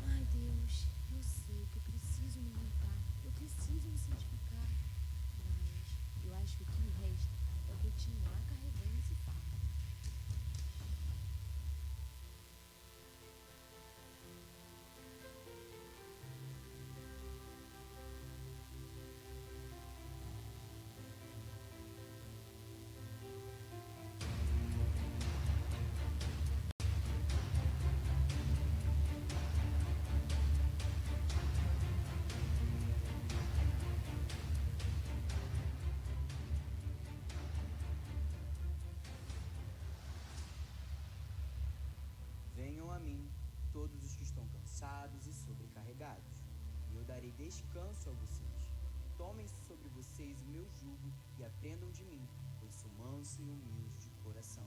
Ai, Deus, eu sei que eu preciso me limpar. Eu preciso me santificar. Mas eu acho que o que me resta é continuar carregando esse fardo. Venham a mim, todos os que estão cansados e sobrecarregados, e eu darei descanso a vocês. Tomem sobre vocês o meu jugo e aprendam de mim, pois sou manso e humilde de coração,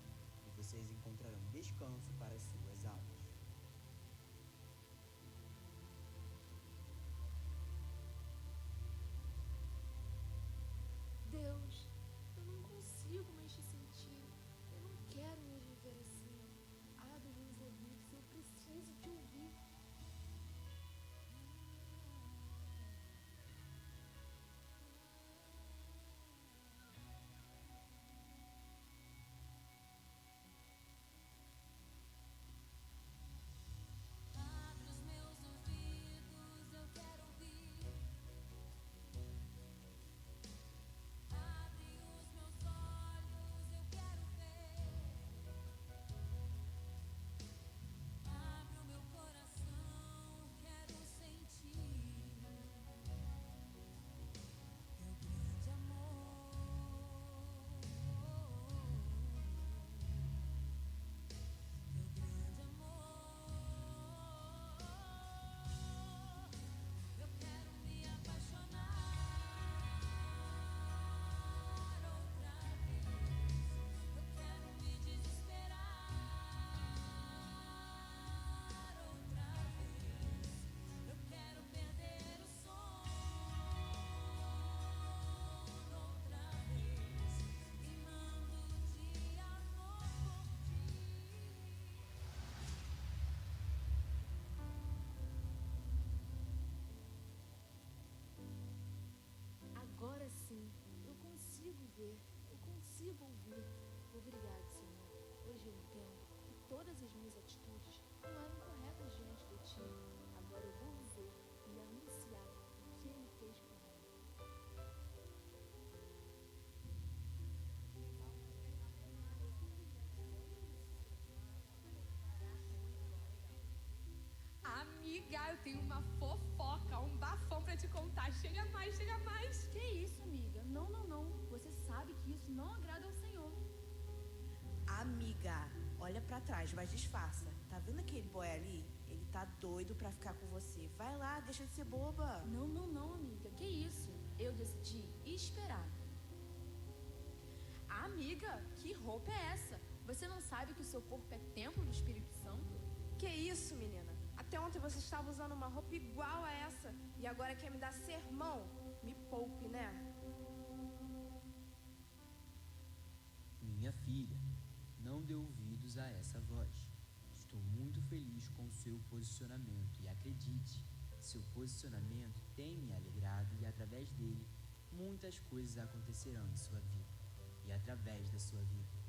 todas as minhas atitudes não eram corretas diante de ti. Agora eu vou viver e anunciar o que ele fez por mim. Amiga, eu tenho uma fofoca, um bafão pra te contar. Chega mais, chega mais. Que isso, amiga? Não, não, não. Você sabe que isso não agrada ao Senhor. Amiga, olha pra trás, mas disfarça. Tá vendo aquele boy ali? Ele tá doido pra ficar com você. Vai lá, deixa de ser boba. Não, não, não, amiga. Que isso? Eu decidi esperar. Amiga, que roupa é essa? Você não sabe que o seu corpo é templo do Espírito Santo? Que isso, menina? Até ontem você estava usando uma roupa igual a essa e agora quer me dar sermão? Me poupe, né? Minha filha, não dê ouvidos a essa voz. Estou muito feliz com o seu posicionamento e acredite, seu posicionamento tem me alegrado e através dele muitas coisas acontecerão em sua vida e através da sua vida.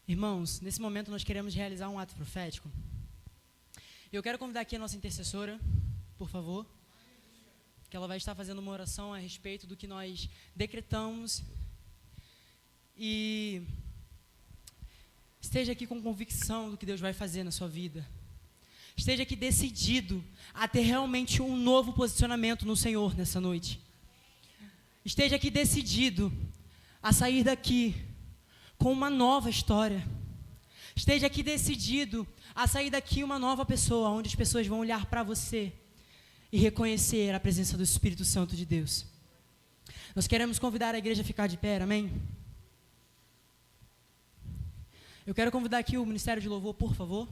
Irmãos, nesse momento nós queremos realizar um ato profético. Eu quero convidar aqui a nossa intercessora, por favor, que ela vai estar fazendo uma oração a respeito do que nós decretamos. E esteja aqui com convicção do que Deus vai fazer na sua vida. Esteja aqui decidido a ter realmente um novo posicionamento no Senhor nessa noite. Esteja aqui decidido a sair daqui com uma nova história. Esteja aqui decidido a sair daqui uma nova pessoa, onde as pessoas vão olhar para você e reconhecer a presença do Espírito Santo de Deus. Nós queremos convidar a igreja a ficar de pé, amém? Eu quero convidar aqui o Ministério de Louvor, por favor.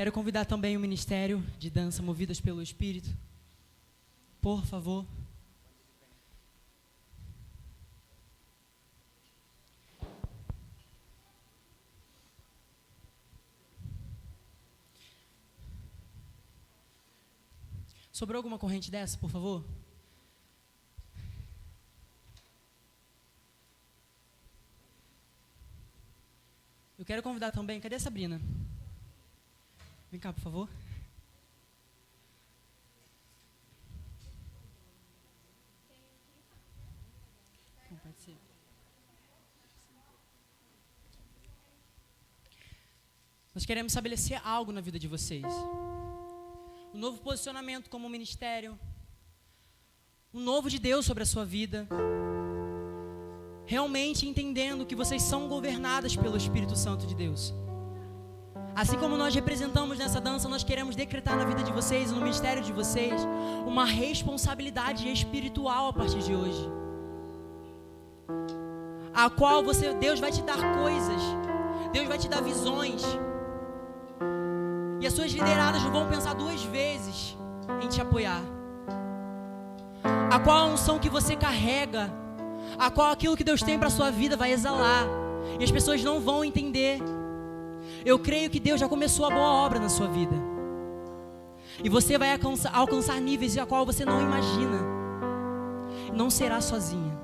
Quero convidar também o Ministério de Dança Movidas pelo Espírito. Por favor. Sobrou alguma corrente dessa, por favor? Eu quero convidar também, cadê a Sabrina? Vem cá, por favor. Nós queremos estabelecer algo na vida de vocês. Um novo posicionamento como ministério. Um novo de Deus sobre a sua vida. Realmente entendendo que vocês são governadas pelo Espírito Santo de Deus. Assim como nós representamos nessa dança, nós queremos decretar na vida de vocês, no ministério de vocês, uma responsabilidade espiritual a partir de hoje. A qual Deus vai te dar coisas, Deus vai te dar visões. E as suas lideradas não vão pensar duas vezes em te apoiar. A qual a unção que você carrega, a qual aquilo que Deus tem para a sua vida vai exalar. E as pessoas não vão entender. Eu creio que Deus já começou a boa obra na sua vida. E você vai alcançar níveis a qual você não imagina. Não será sozinha.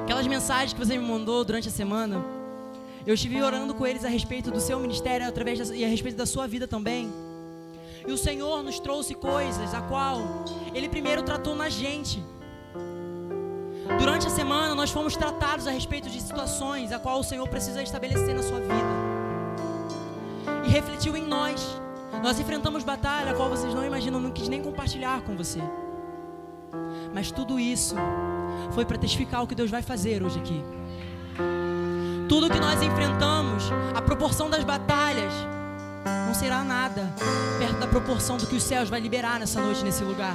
Aquelas mensagens que você me mandou durante a semana, eu estive orando com eles a respeito do seu ministério e a respeito da sua vida também. E o Senhor nos trouxe coisas a qual Ele primeiro tratou na gente. Durante a semana nós fomos tratados a respeito de situações a qual o Senhor precisa estabelecer na sua vida. E refletiu em nós. Nós enfrentamos batalha a qual vocês não imaginam, não quis nem compartilhar com você. Mas tudo isso foi para testificar o que Deus vai fazer hoje aqui. Tudo que nós enfrentamos, a proporção das batalhas, não será nada perto da proporção do que os céus vai liberar nessa noite, nesse lugar.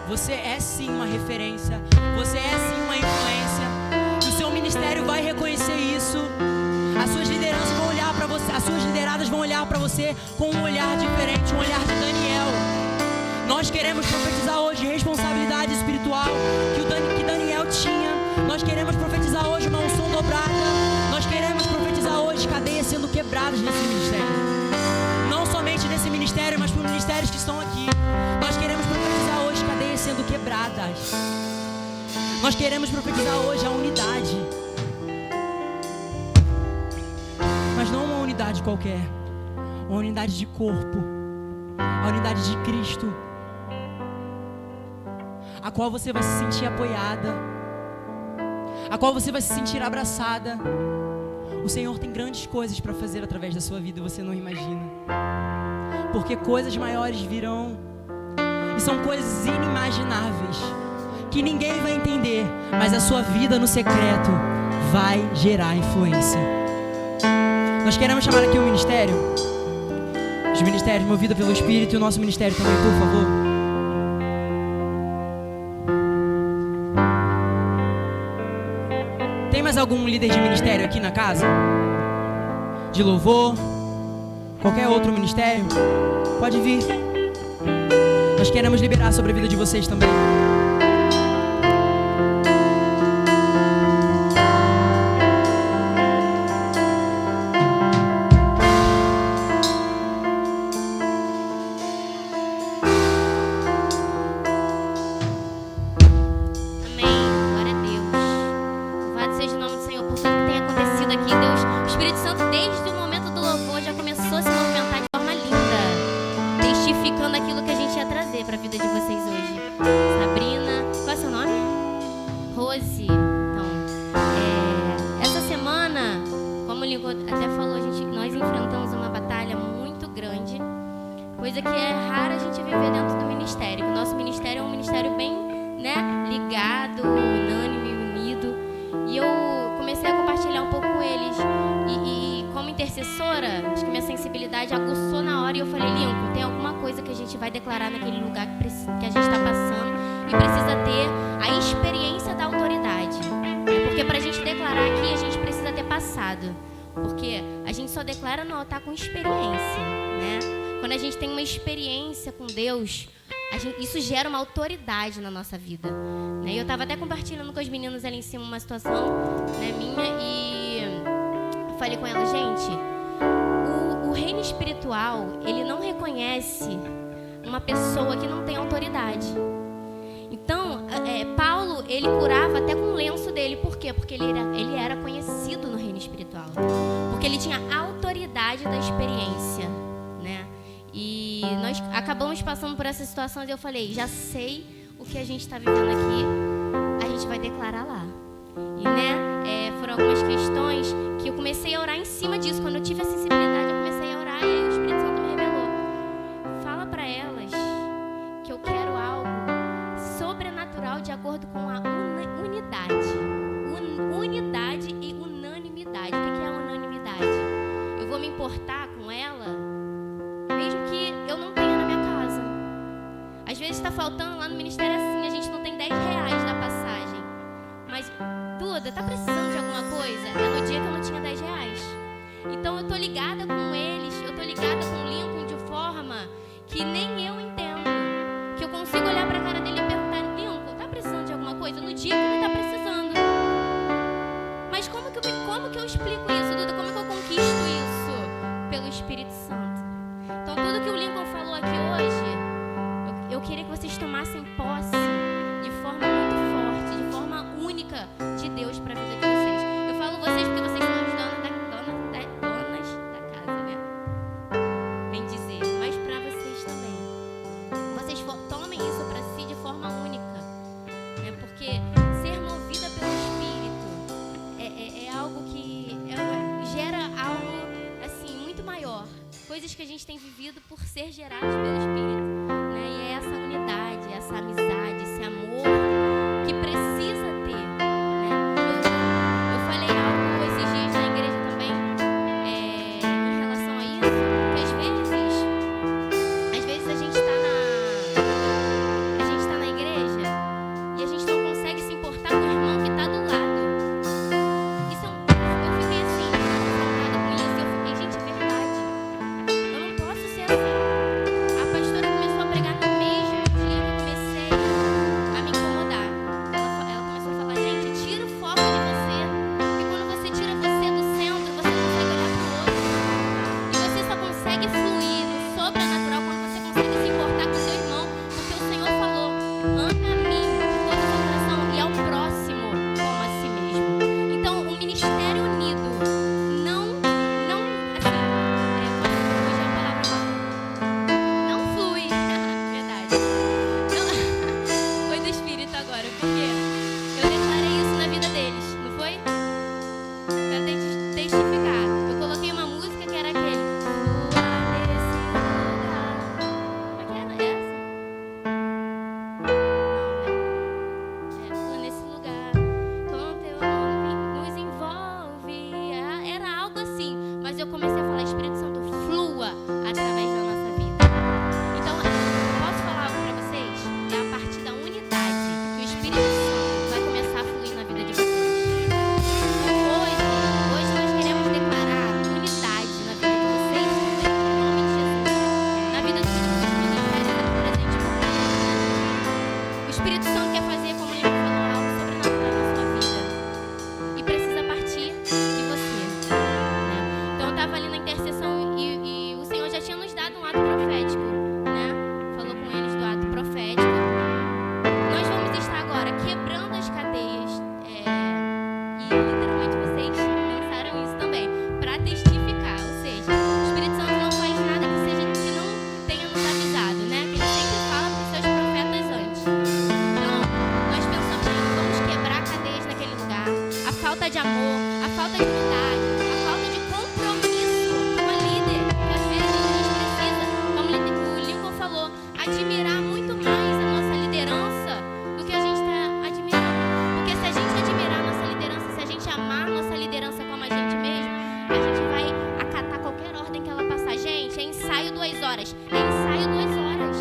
Você é sim uma referência, você é sim uma influência, e o seu ministério vai reconhecer isso. As suas lideranças vão olhar para você, as suas lideradas vão olhar para você com um olhar diferente, um olhar de Daniel. Nós queremos profetizar hoje responsabilidade espiritual que Daniel tinha. Nós queremos profetizar hoje uma unção dobrada. Nós queremos profetizar hoje cadeias sendo quebradas nesse ministério. Não somente nesse ministério, mas para os ministérios que estão aqui. Nós queremos profetizar hoje cadeias sendo quebradas. Nós queremos profetizar hoje a unidade. Mas não uma unidade qualquer. Uma unidade de corpo. A unidade de Cristo. A qual você vai se sentir apoiada. A qual você vai se sentir abraçada. O Senhor tem grandes coisas para fazer através da sua vida e você não imagina. Porque coisas maiores virão. E são coisas inimagináveis que ninguém vai entender, mas a sua vida no secreto vai gerar influência. Nós queremos chamar aqui o ministério. Os ministérios movidos pelo Espírito e o nosso ministério também, por favor. Tem mais algum líder de ministério aqui na casa? De louvor? Qualquer outro ministério? Pode vir. Nós queremos liberar sobre a vida de vocês também. Coisa que é rara a gente viver dentro do ministério. O nosso ministério é um ministério bem, ligado, unânime, unido. E eu comecei a compartilhar um pouco com eles. E como intercessora, acho que minha sensibilidade aguçou na hora. E eu falei, Lincoln, tem alguma coisa que a gente vai declarar naquele lugar que a gente está passando. E precisa ter a experiência da autoridade. Porque para a gente declarar aqui, a gente precisa ter passado. Porque a gente só declara no altar com experiência, Quando a gente tem uma experiência com Deus, isso gera uma autoridade na nossa vida. E eu estava até compartilhando com as meninas ali em cima uma situação minha e eu falei com ela, gente, o reino espiritual, ele não reconhece uma pessoa que não tem autoridade. Então, Paulo, ele curava até com o lenço dele. Por quê? Porque ele era conhecido no reino espiritual. Porque ele tinha a autoridade da experiência, E nós acabamos passando por essa situação e eu falei, já sei o que a gente está vivendo aqui, a gente vai declarar lá. E foram algumas questões que eu comecei a orar em cima disso. Quando eu tive a sensibilidade, eu comecei a orar e aí o Espírito Santo me revelou. Fala para elas que eu quero algo sobrenatural de acordo com a unidade. Unidade e unanimidade. O que é a unanimidade? Eu vou me importar com ela, mesmo que eu não tenha na minha casa. Às vezes está faltando lá no ministério assim, a gente não tem 10 reais da passagem. Mas, Duda, tá precisando de alguma coisa? É no dia que eu não tinha 10 reais. Então eu tô ligada com eles, eu tô ligada com o Lincoln de forma que nem eu entendo. Que eu consigo olhar pra cara dele e perguntar: Lincoln, tá precisando de alguma coisa? No dia que ele tá precisando. Mas como que eu explico isso, Duda? Como que eu conquisto isso? Pelo Espírito Santo. Então tudo que o Lincoln falou aqui hoje, eu queria que vocês tomassem posse de forma muito forte, de forma única de Deus para a vida de vocês. Eu falo vocês porque vocês são as donas da casa, né? Bem dizer, mas para vocês também. Vocês tomem isso para si de forma única, né? Porque ser movida pelo Espírito é algo que gera algo assim muito maior. Coisas que a gente tem vivido por ser gerados pelo Espírito, né? E é essa unidade, essa amizade, esse amor que precisa ter, né? Eu falei algo esses dias na igreja também, em relação a isso, que às vezes a gente está na igreja e a gente não consegue se importar com o irmão que está do lado. Isso eu fiquei assim, confrontada com isso, eu fiquei, gente, é verdade. Eu não posso ser assim. A pastora começou a pregar no mesmo dia que eu comecei a me incomodar. Ela começou a falar: gente, tira o foco de você, porque quando você tira você do centro, você não consegue olhar para o outro. E você só consegue fluir no sobrenatural quando você consegue se importar com o seu irmão, porque o Senhor falou: ame a mim de todo o seu coração e ao próximo como a si mesmo. Então, o ministério unido não assim, hoje é a palavra não flui, verdade. Não, foi do Espírito agora, porque eu declarei isso na vida deles, não foi? Pra testificar. Eu coloquei uma música que era aquele flua nesse lugar. Como é que era essa? Não, né? Flua nesse lugar, com teu amor nos envolve. Era algo assim, mas eu comecei a falar: Espírito Santo, flua através da nossa vida. Então, posso falar algo pra vocês? É a partir da unidade que o Espírito Santo vai começar a fluir na vida de vocês. Hoje nós queremos declarar unidade na vida de vocês também, em nome de Jesus. Na vida dos ministérios aqui presentes. O Espírito Santo quer fazer, como ele falou, algo sobrenatural na sua vida. E precisa partir de você, né? Então eu estava ali na intercessão e o Senhor já tinha nos dado um ato profético, né? Falou com eles do ato profético. Nós vamos estar agora quebrando as cadeias, e literalmente vocês pensaram isso também, para testificar. Ou seja, o Espírito Santo não faz nada que não tenha nos avisado, né? Que ele sempre fala para os seus profetas antes. Então, nós pensamos: vamos quebrar cadeias naquele lugar. A falta de amor, a falta de unidade, a falta de compromisso com a líder, que às vezes a gente precisa, como o Lincoln falou, admirar muito mais a nossa liderança do que a gente está admirando. Porque se a gente admirar a nossa liderança, se a gente amar a nossa liderança como a gente mesmo, a gente vai acatar qualquer ordem que ela passar. Gente, é ensaio 2 horas. É ensaio 2 horas.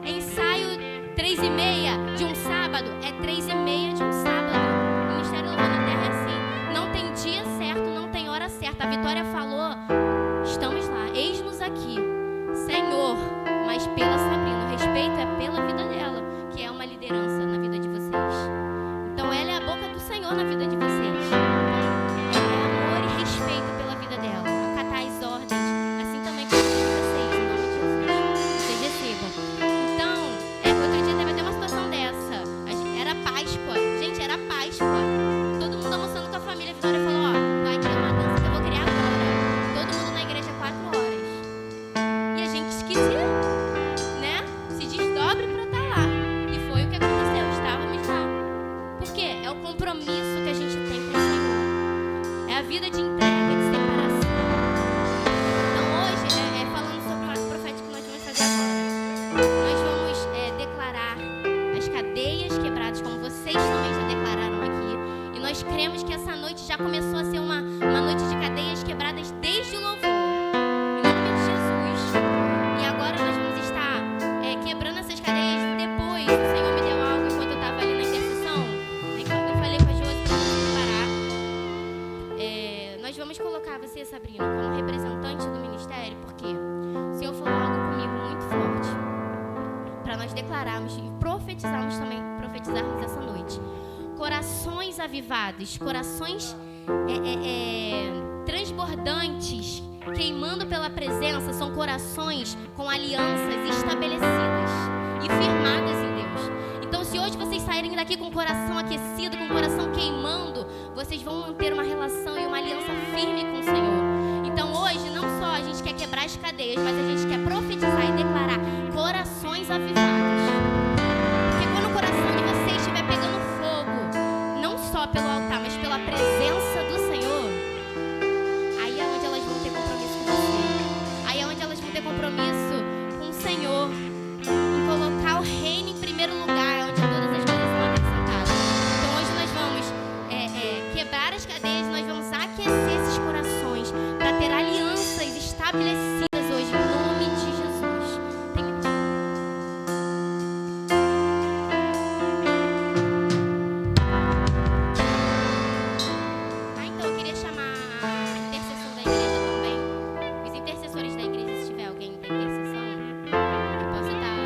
É ensaio 3h30 de um sábado. É 3h30 de um sábado. O Ministério Louvando a Terra é assim. Não tem dia certo, não tem hora certa. A Vitória falou: estamos lá, eis-nos aqui, Senhor. Mas pela Sabrina, o respeito é pela vida dela, que é uma liderança na vida de vocês. Então ela é a boca do Senhor na vida de vocês. É amor e respeito pela vida dela. Acatar as ordens, assim também como vocês, em nome de Jesus. Vocês recebam. Então, outro dia teve até uma situação dessa. Era Páscoa. Gente, era Páscoa. Todo mundo almoçando com a família. A Vitória falou: vai ter uma dança que eu vou criar agora. você, Sabrina, como representante do ministério, porque o Senhor falou algo comigo muito forte para nós declararmos e profetizarmos também, profetizarmos essa noite. Corações avivados, corações transbordantes, queimando pela presença, são corações com alianças estabelecidas e firmadas em Deus. Então, se hoje vocês saírem daqui com o coração aquecido, com o coração queimando, vocês vão manter uma relação e uma aliança firme com o Senhor. Então, hoje, não só a gente quer quebrar as cadeias, mas a gente quer profetizar e declarar corações avivados. Porque quando o coração de vocês estiver pegando fogo, não só pelo altar, mas pela presença do Senhor, aí é onde elas vão ter compromisso com você. Aí é onde elas vão ter compromisso com o Senhor, em colocar o reino em primeiro lugar, onde todas as coisas são acrescentadas. Então hoje nós vamos quebrar as cadeias, nós vamos aquecer esses corações para ter alianças estabelecidas hoje, em nome de Jesus. Então eu queria chamar a intercessão da igreja também. Os intercessores da igreja, se tiver alguém da intercessão, que possa estar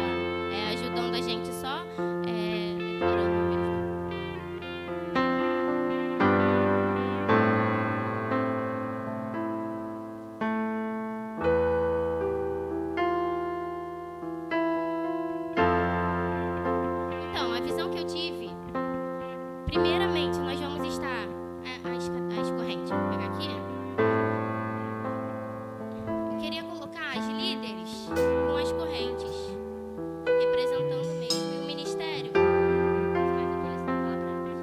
ajudando a gente só declarando mesmo. Então, a visão que eu tive, primeiramente, nós vamos estar as correntes. Vou pegar aqui. Eu queria colocar as líderes com as correntes, representando mesmo e o ministério. Faz aqui, eles vão falar pra elas.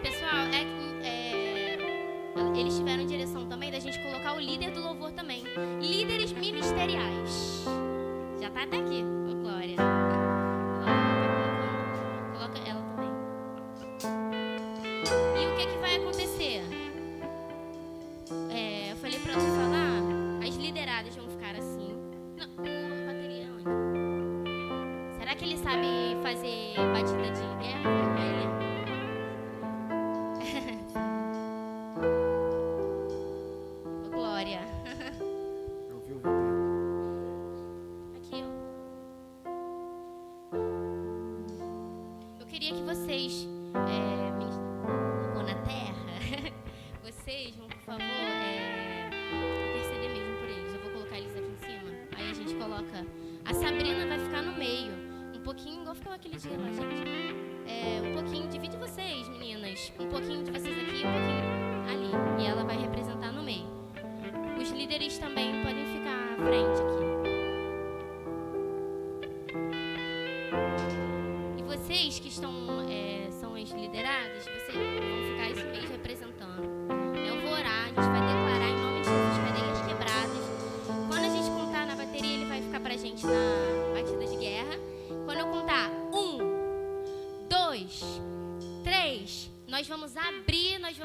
Pessoal, eles tiveram direção também da gente colocar o líder do louvor também. Líderes ministeriais. Já tá até aqui, ô Glória. Coloca ela também. E o que vai acontecer? Eu falei pra ela falar, as lideradas vão ficar assim. Não, a bateria onde? Será que ele sabe fazer batida de guerra? Ô, Glória. Aqui, ó. Eu queria que vocês, na terra, vocês vão, por favor, interceder mesmo por eles. Eu vou colocar eles aqui em cima. Aí a gente coloca. A Sabrina vai ficar no meio. Um pouquinho, igual ficou aquele dia lá, gente. Um pouquinho, divide vocês, meninas. Um pouquinho de vocês aqui e um pouquinho ali. E ela vai representar no meio. Os líderes também podem ficar à frente aqui. E vocês que estão, são as lideradas, vocês vão ficar esse mês representando. Eu vou orar, a gente vai declarar em nome de Jesus cadeias quebradas. Quando a gente contar na bateria, ele vai ficar pra gente na batida de guerra. Quando eu contar 1, 2, 3, nós vamos abrir, nós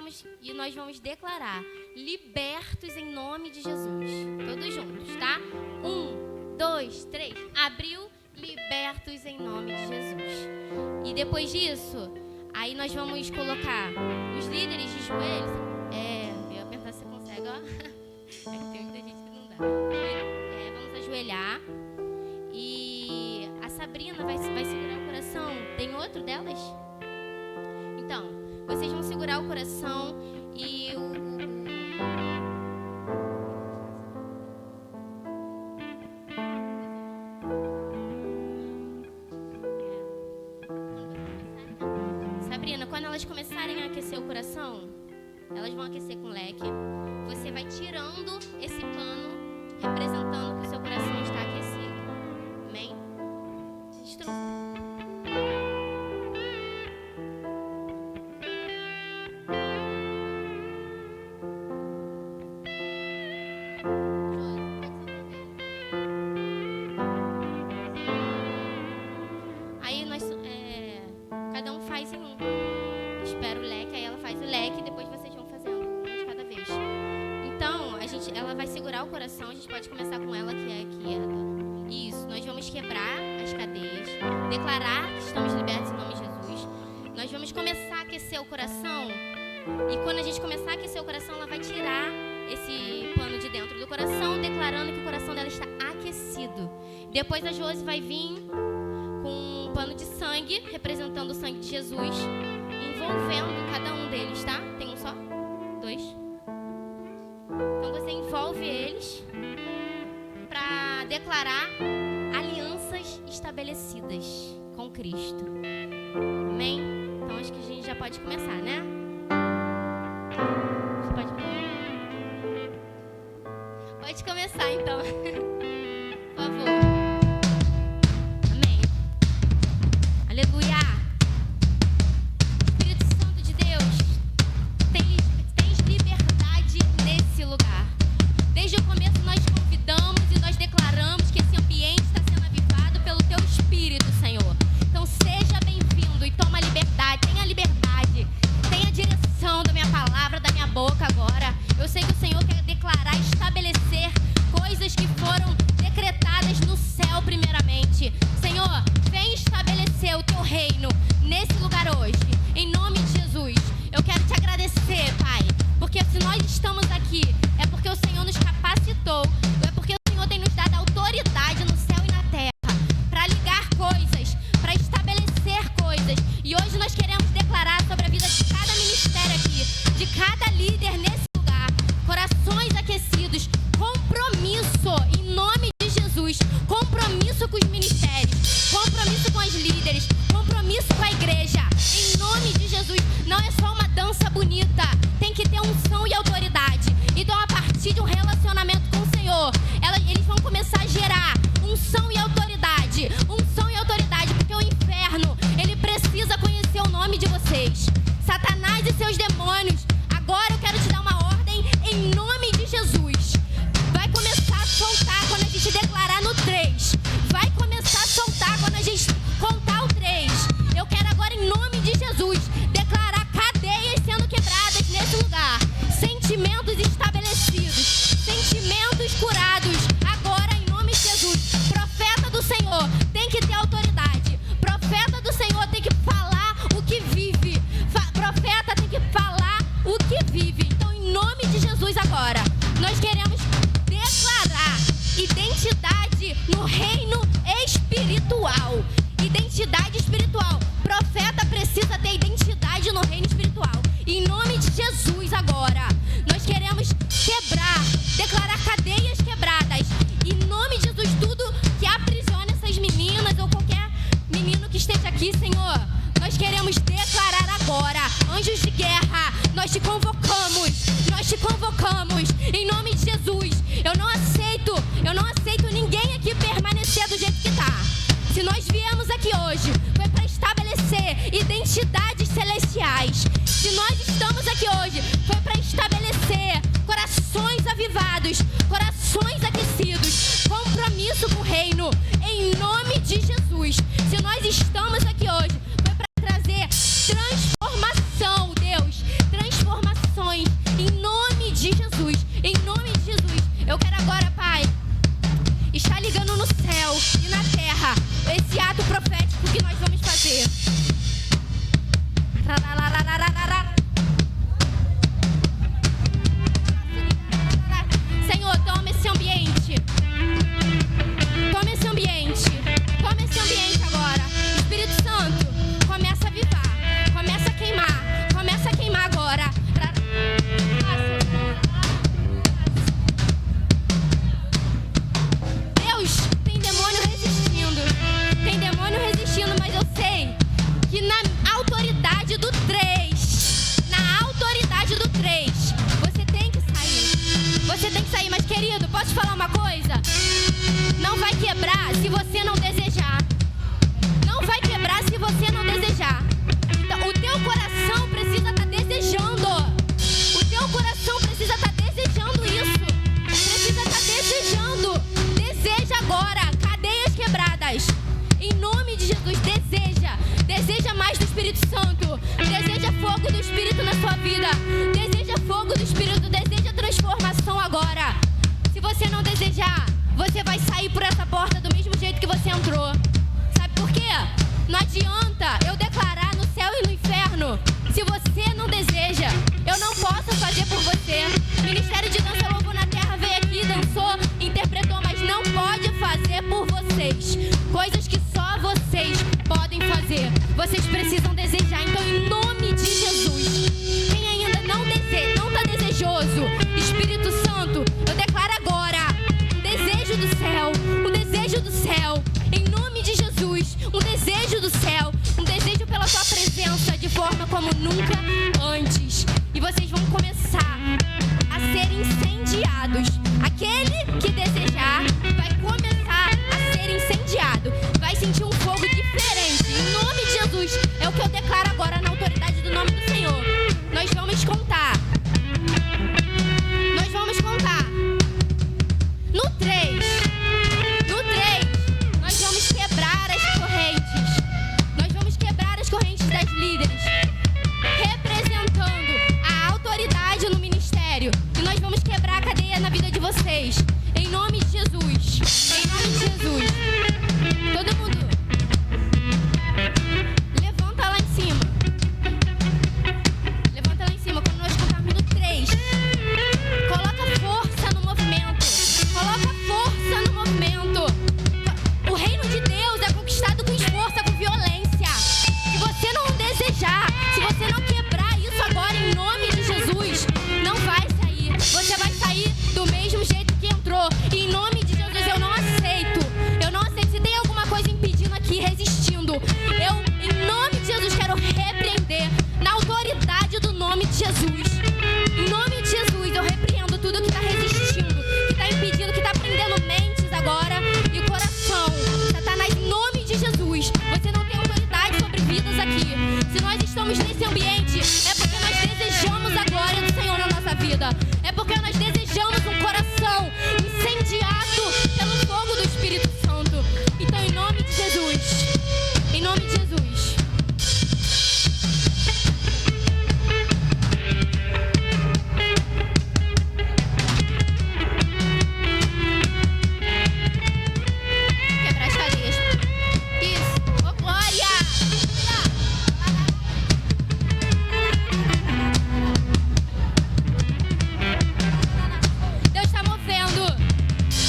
vamos declarar libertos em nome de Jesus. Todos juntos, tá? 1, 2, 3. Abriu, libertos em nome de Jesus. E depois disso, aí nós vamos colocar os líderes de joelhos. Eu ia perguntar se você consegue, ó. É que tem muita gente que não dá. Vamos ajoelhar. E a Sabrina vai segurar o coração. Tem outro delas? Então, vocês vão segurar o coração e Sabrina, quando elas começarem a aquecer o coração, elas vão aquecer com leque. Você vai tirando esse pano, representando que o seu coração está aquecido. Amém? Aí cada um faz em um. Espera o leque, aí ela faz o leque e depois vocês vão fazendo um de cada vez. Então, ela vai segurar o coração, a gente pode começar com ela, que é quieta. declarar que estamos libertos em nome de Jesus. Nós vamos começar a aquecer o coração. E quando a gente começar a aquecer o coração, ela vai tirar esse pano de dentro do coração, declarando que o coração dela está aquecido. Depois a Josi vai vir com um pano de sangue, representando o sangue de Jesus, envolvendo cada um deles, tá? Tem um só? 2? Então você envolve eles para declarar alianças estabelecidas com Cristo. Amém? Então acho que a gente já pode começar, né? Pode começar, então. Por favor. Amém. Aleluia. Espírito Santo de Deus, tens liberdade nesse lugar. Desde o começo nós convidamos e nós declaramos que esse ambiente está sendo avivado pelo Teu Espírito, Senhor. Então seja bem-vindo e toma liberdade. Tenha liberdade. Tenha direção da minha palavra, da minha boca agora. Eu sei que o Senhor quer declarar, estabelecer coisas que foram decretadas no céu primeiramente. Senhor, vem estabelecer o Teu reino nesse lugar hoje. Em nome de Jesus, eu quero Te agradecer, Pai, porque se nós estamos aqui, é porque o Senhor nos capacitou, é porque o Senhor tem nos dado autoridade no céu e na terra para ligar coisas, para estabelecer coisas. E hoje nós queremos declarar sobre a vida de cada ministério aqui, de cada líder nesse lugar, corações aquecidos, compromisso em nome de Jesus, compromisso com os ministérios, compromisso com os líderes, compromisso com a igreja, em nome de Jesus. Não é só uma dança bonita, tem que ter unção e autoridade. Então, a partir de um relacionamento com o Senhor, eles vão começar a gerar unção e autoridade, porque o inferno, ele precisa conhecer o nome de vocês. Satanás e seus demônios, agora eu quero te dar uma ordem em nome de Jesus. Vai começar a soltar quando a gente declarar no 3. Vai começar a soltar quando a gente contar o 3. Eu quero agora, em nome de Jesus, declarar cadeias sendo quebradas nesse lugar. Sentimentos estabelecidos. Sentimentos curados. Agora, em nome de Jesus. Profeta do Senhor tem que ter autoridade. Profeta do Senhor tem que falar o que vive. Profeta tem que falar o que vive. Então, em nome de Jesus agora, nós queremos declarar identidade no reino espiritual. Identidade espiritual. Profeta precisa ter identidade no reino espiritual. Em nome de Jesus agora, nós queremos quebrar, declarar cadeias quebradas. Em nome de Jesus, tudo que aprisiona essas meninas ou qualquer menino que esteja aqui, Senhor, nós queremos declarar agora. Anjos de guerra, nós te convocamos. Em nome de Jesus. Eu não aceito ninguém aqui permanecer do jeito que tá. Se nós viemos aqui hoje, foi para estabelecer identidades celestiais. Se nós estamos aqui hoje, foi para estabelecer corações avivados, corações aquecidos, compromisso com o reino, em nome de Jesus. Se nós estamos aqui hoje, foi para trazer transformação, Deus, transformações, em nome de Jesus, em nome de Jesus. Eu quero agora, Pai, estar ligando no céu e na terra esse ato profético que nós vamos fazer. Senhor, toma esse ambiente. Toma esse ambiente. Toma esse ambiente agora. Espírito Santo, começa a avivar. Começa a queimar. Começa a queimar agora. Deus, tem demônio resistindo. Tem demônio resistindo, mas eu sei que na autoridade do 3, você tem que sair. Você tem que sair, mas querido, posso te falar uma coisa? Não vai quebrar se você não desejar. Não vai quebrar se você não desejar. Então, o teu coração precisa estar desejando. O teu coração precisa estar desejando isso. Precisa estar desejando. Deseja agora cadeias quebradas. Em nome de Jesus, deseja. Deseja mais do Espírito Santo. Deseja fogo do Espírito na sua vida. Deseja fogo do Espírito. Deseja transformação agora. Se você não desejar, você vai sair por essa porta do mesmo jeito que você entrou. Sabe por quê? vocês precisam desejar. Então, em nome de Jesus, quem ainda não está desejoso, Espírito Santo, eu declaro agora um desejo do céu, um desejo do céu, em nome de Jesus, um desejo do céu, um desejo pela tua presença de forma como nunca antes. E vocês vão começar a ser incendiados. Aquele que desejar vai começar a ser incendiado, vai sentir um fogo diferente. Em nome de Jesus, é o que eu declaro agora na autoridade do nome do Senhor. Nós vamos contar. Nós vamos contar. No 3, nós vamos quebrar as correntes. Nós vamos quebrar as correntes das líderes, representando a autoridade no ministério. E nós vamos quebrar a cadeia na vida de vocês. Em nome de Jesus. Em nome de Jesus. Todo mundo levanta lá em cima. Levanta lá em cima. Quando nós contarmos no 3, coloca força no movimento. Coloca força no movimento. O reino de Deus é conquistado com esforço, com violência. Se você não desejar, se você não quebrar isso agora em nome de Jesus, não vai sair. Você vai sair do mesmo jeito que entrou. E em nome de Jesus eu não aceito. Eu não aceito. Se tem alguma coisa impedindo aqui, resistindo, eu, em nome de Jesus, quero repreender na autoridade do nome de Jesus. Em nome de Jesus, eu repreendo tudo que está resistindo, que está impedindo, que está prendendo mentes agora e coração. Satanás, em nome de Jesus, você não tem autoridade sobre vidas aqui. Se nós estamos nesse ambiente, é porque nós desejamos a glória do Senhor na nossa vida. É porque nós desejamos um coração incendiado pelo fogo do Espírito Santo. Então, em nome de Jesus, em nome de Jesus. Quebrar as cadeias. Isso. Ô, glória! Deus está movendo.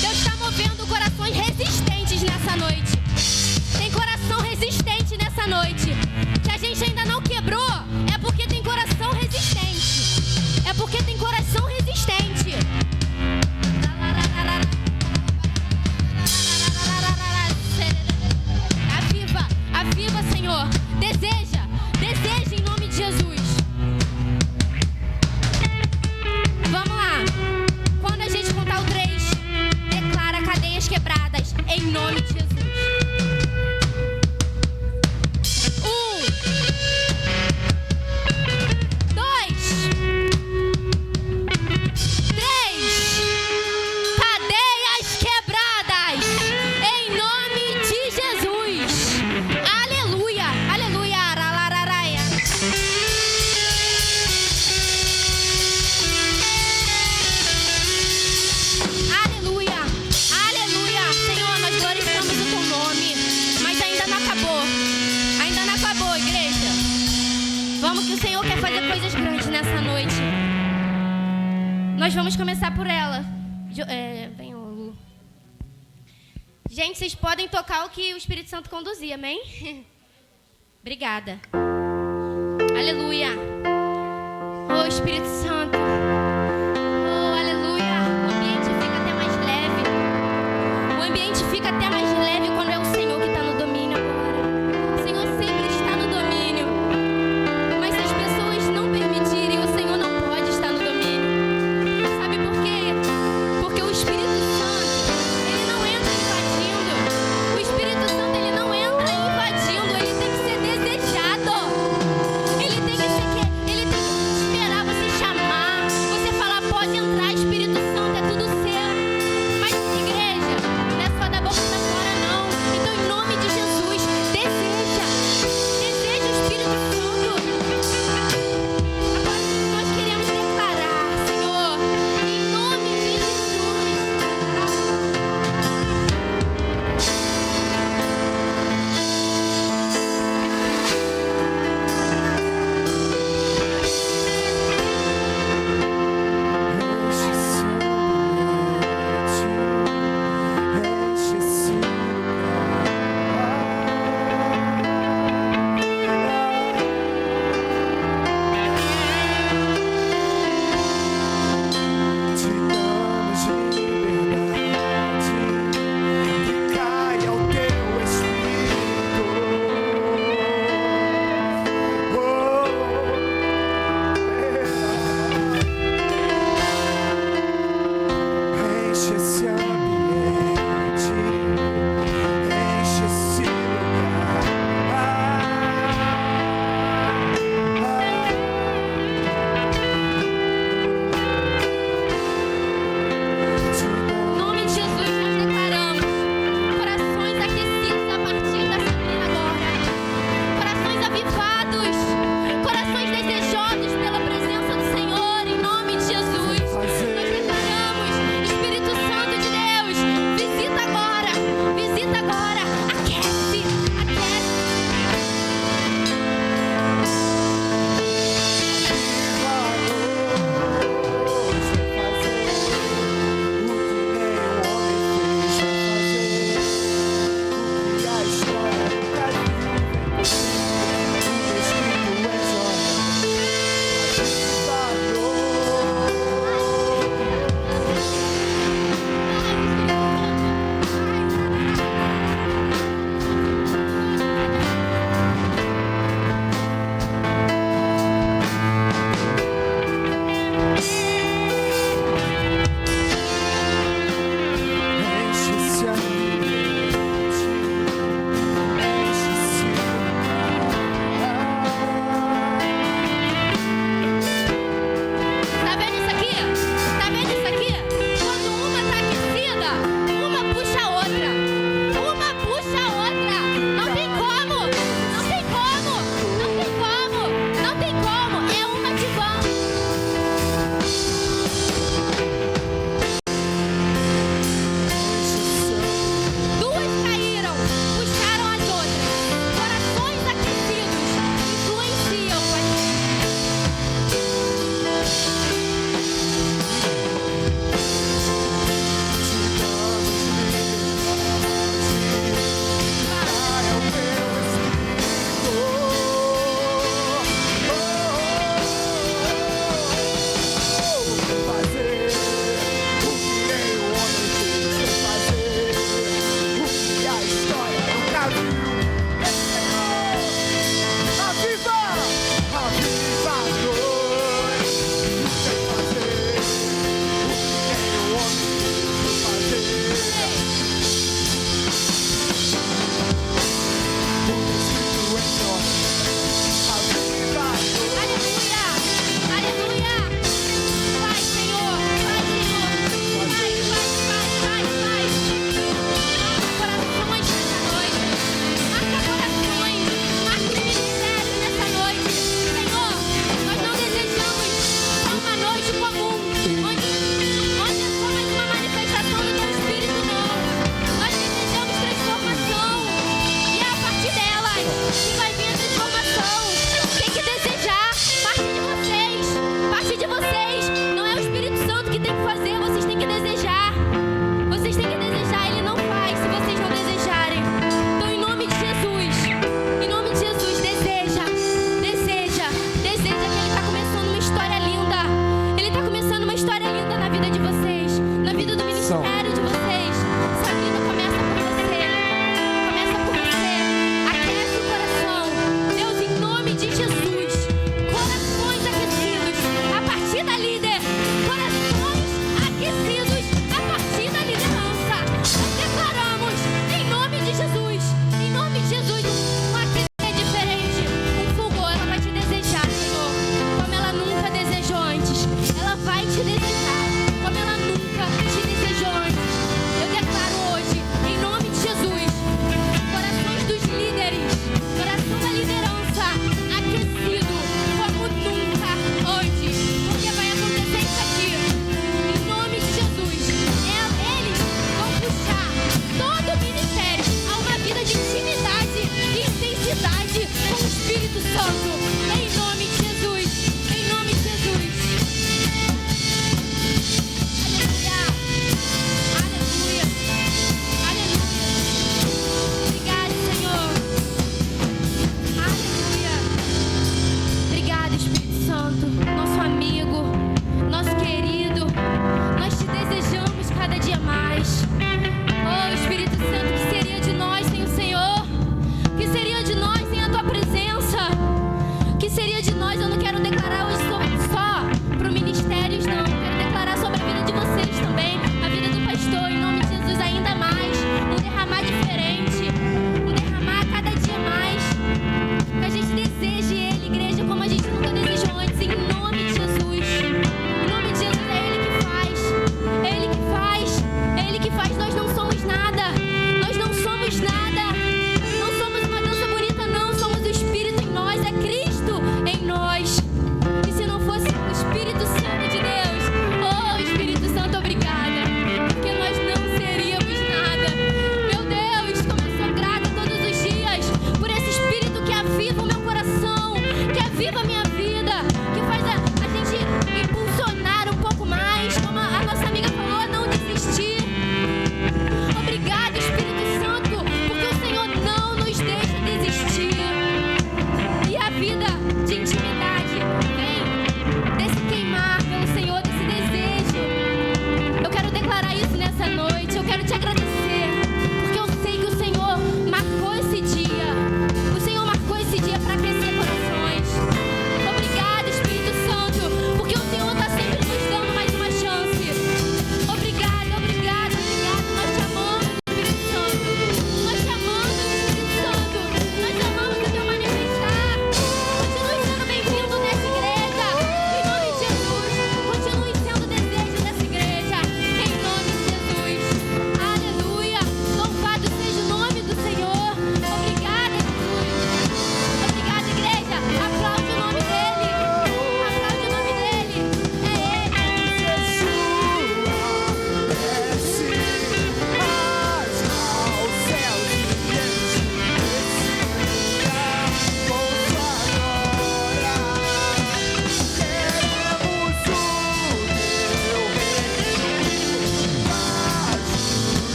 Deus está movendo corações resistentes nessa noite. Tem coração resistente nessa noite. Que a gente ainda não quebrou. É porque tem coração resistente. É porque tem coração resistente. Aviva, Senhor. Deseja em nome de Jesus. Vamos lá. Quando a gente contar o 3, declara cadeias quebradas em nome de Jesus. 1, 2, 3. Cadeias quebradas em nome de Jesus. Aleluia, aleluia, arararaia. Aleluia, aleluia. Senhor, nós glorificamos o teu nome. Mas ainda não acabou. Ainda não acabou, igreja. Vamos que o Senhor quer fazer coisas grandes nessa noite. Nós vamos começar por ela. Vem, Lu. Gente, vocês podem tocar o que o Espírito Santo conduzir, amém? Obrigada. Aleluia. Oh, Espírito Santo.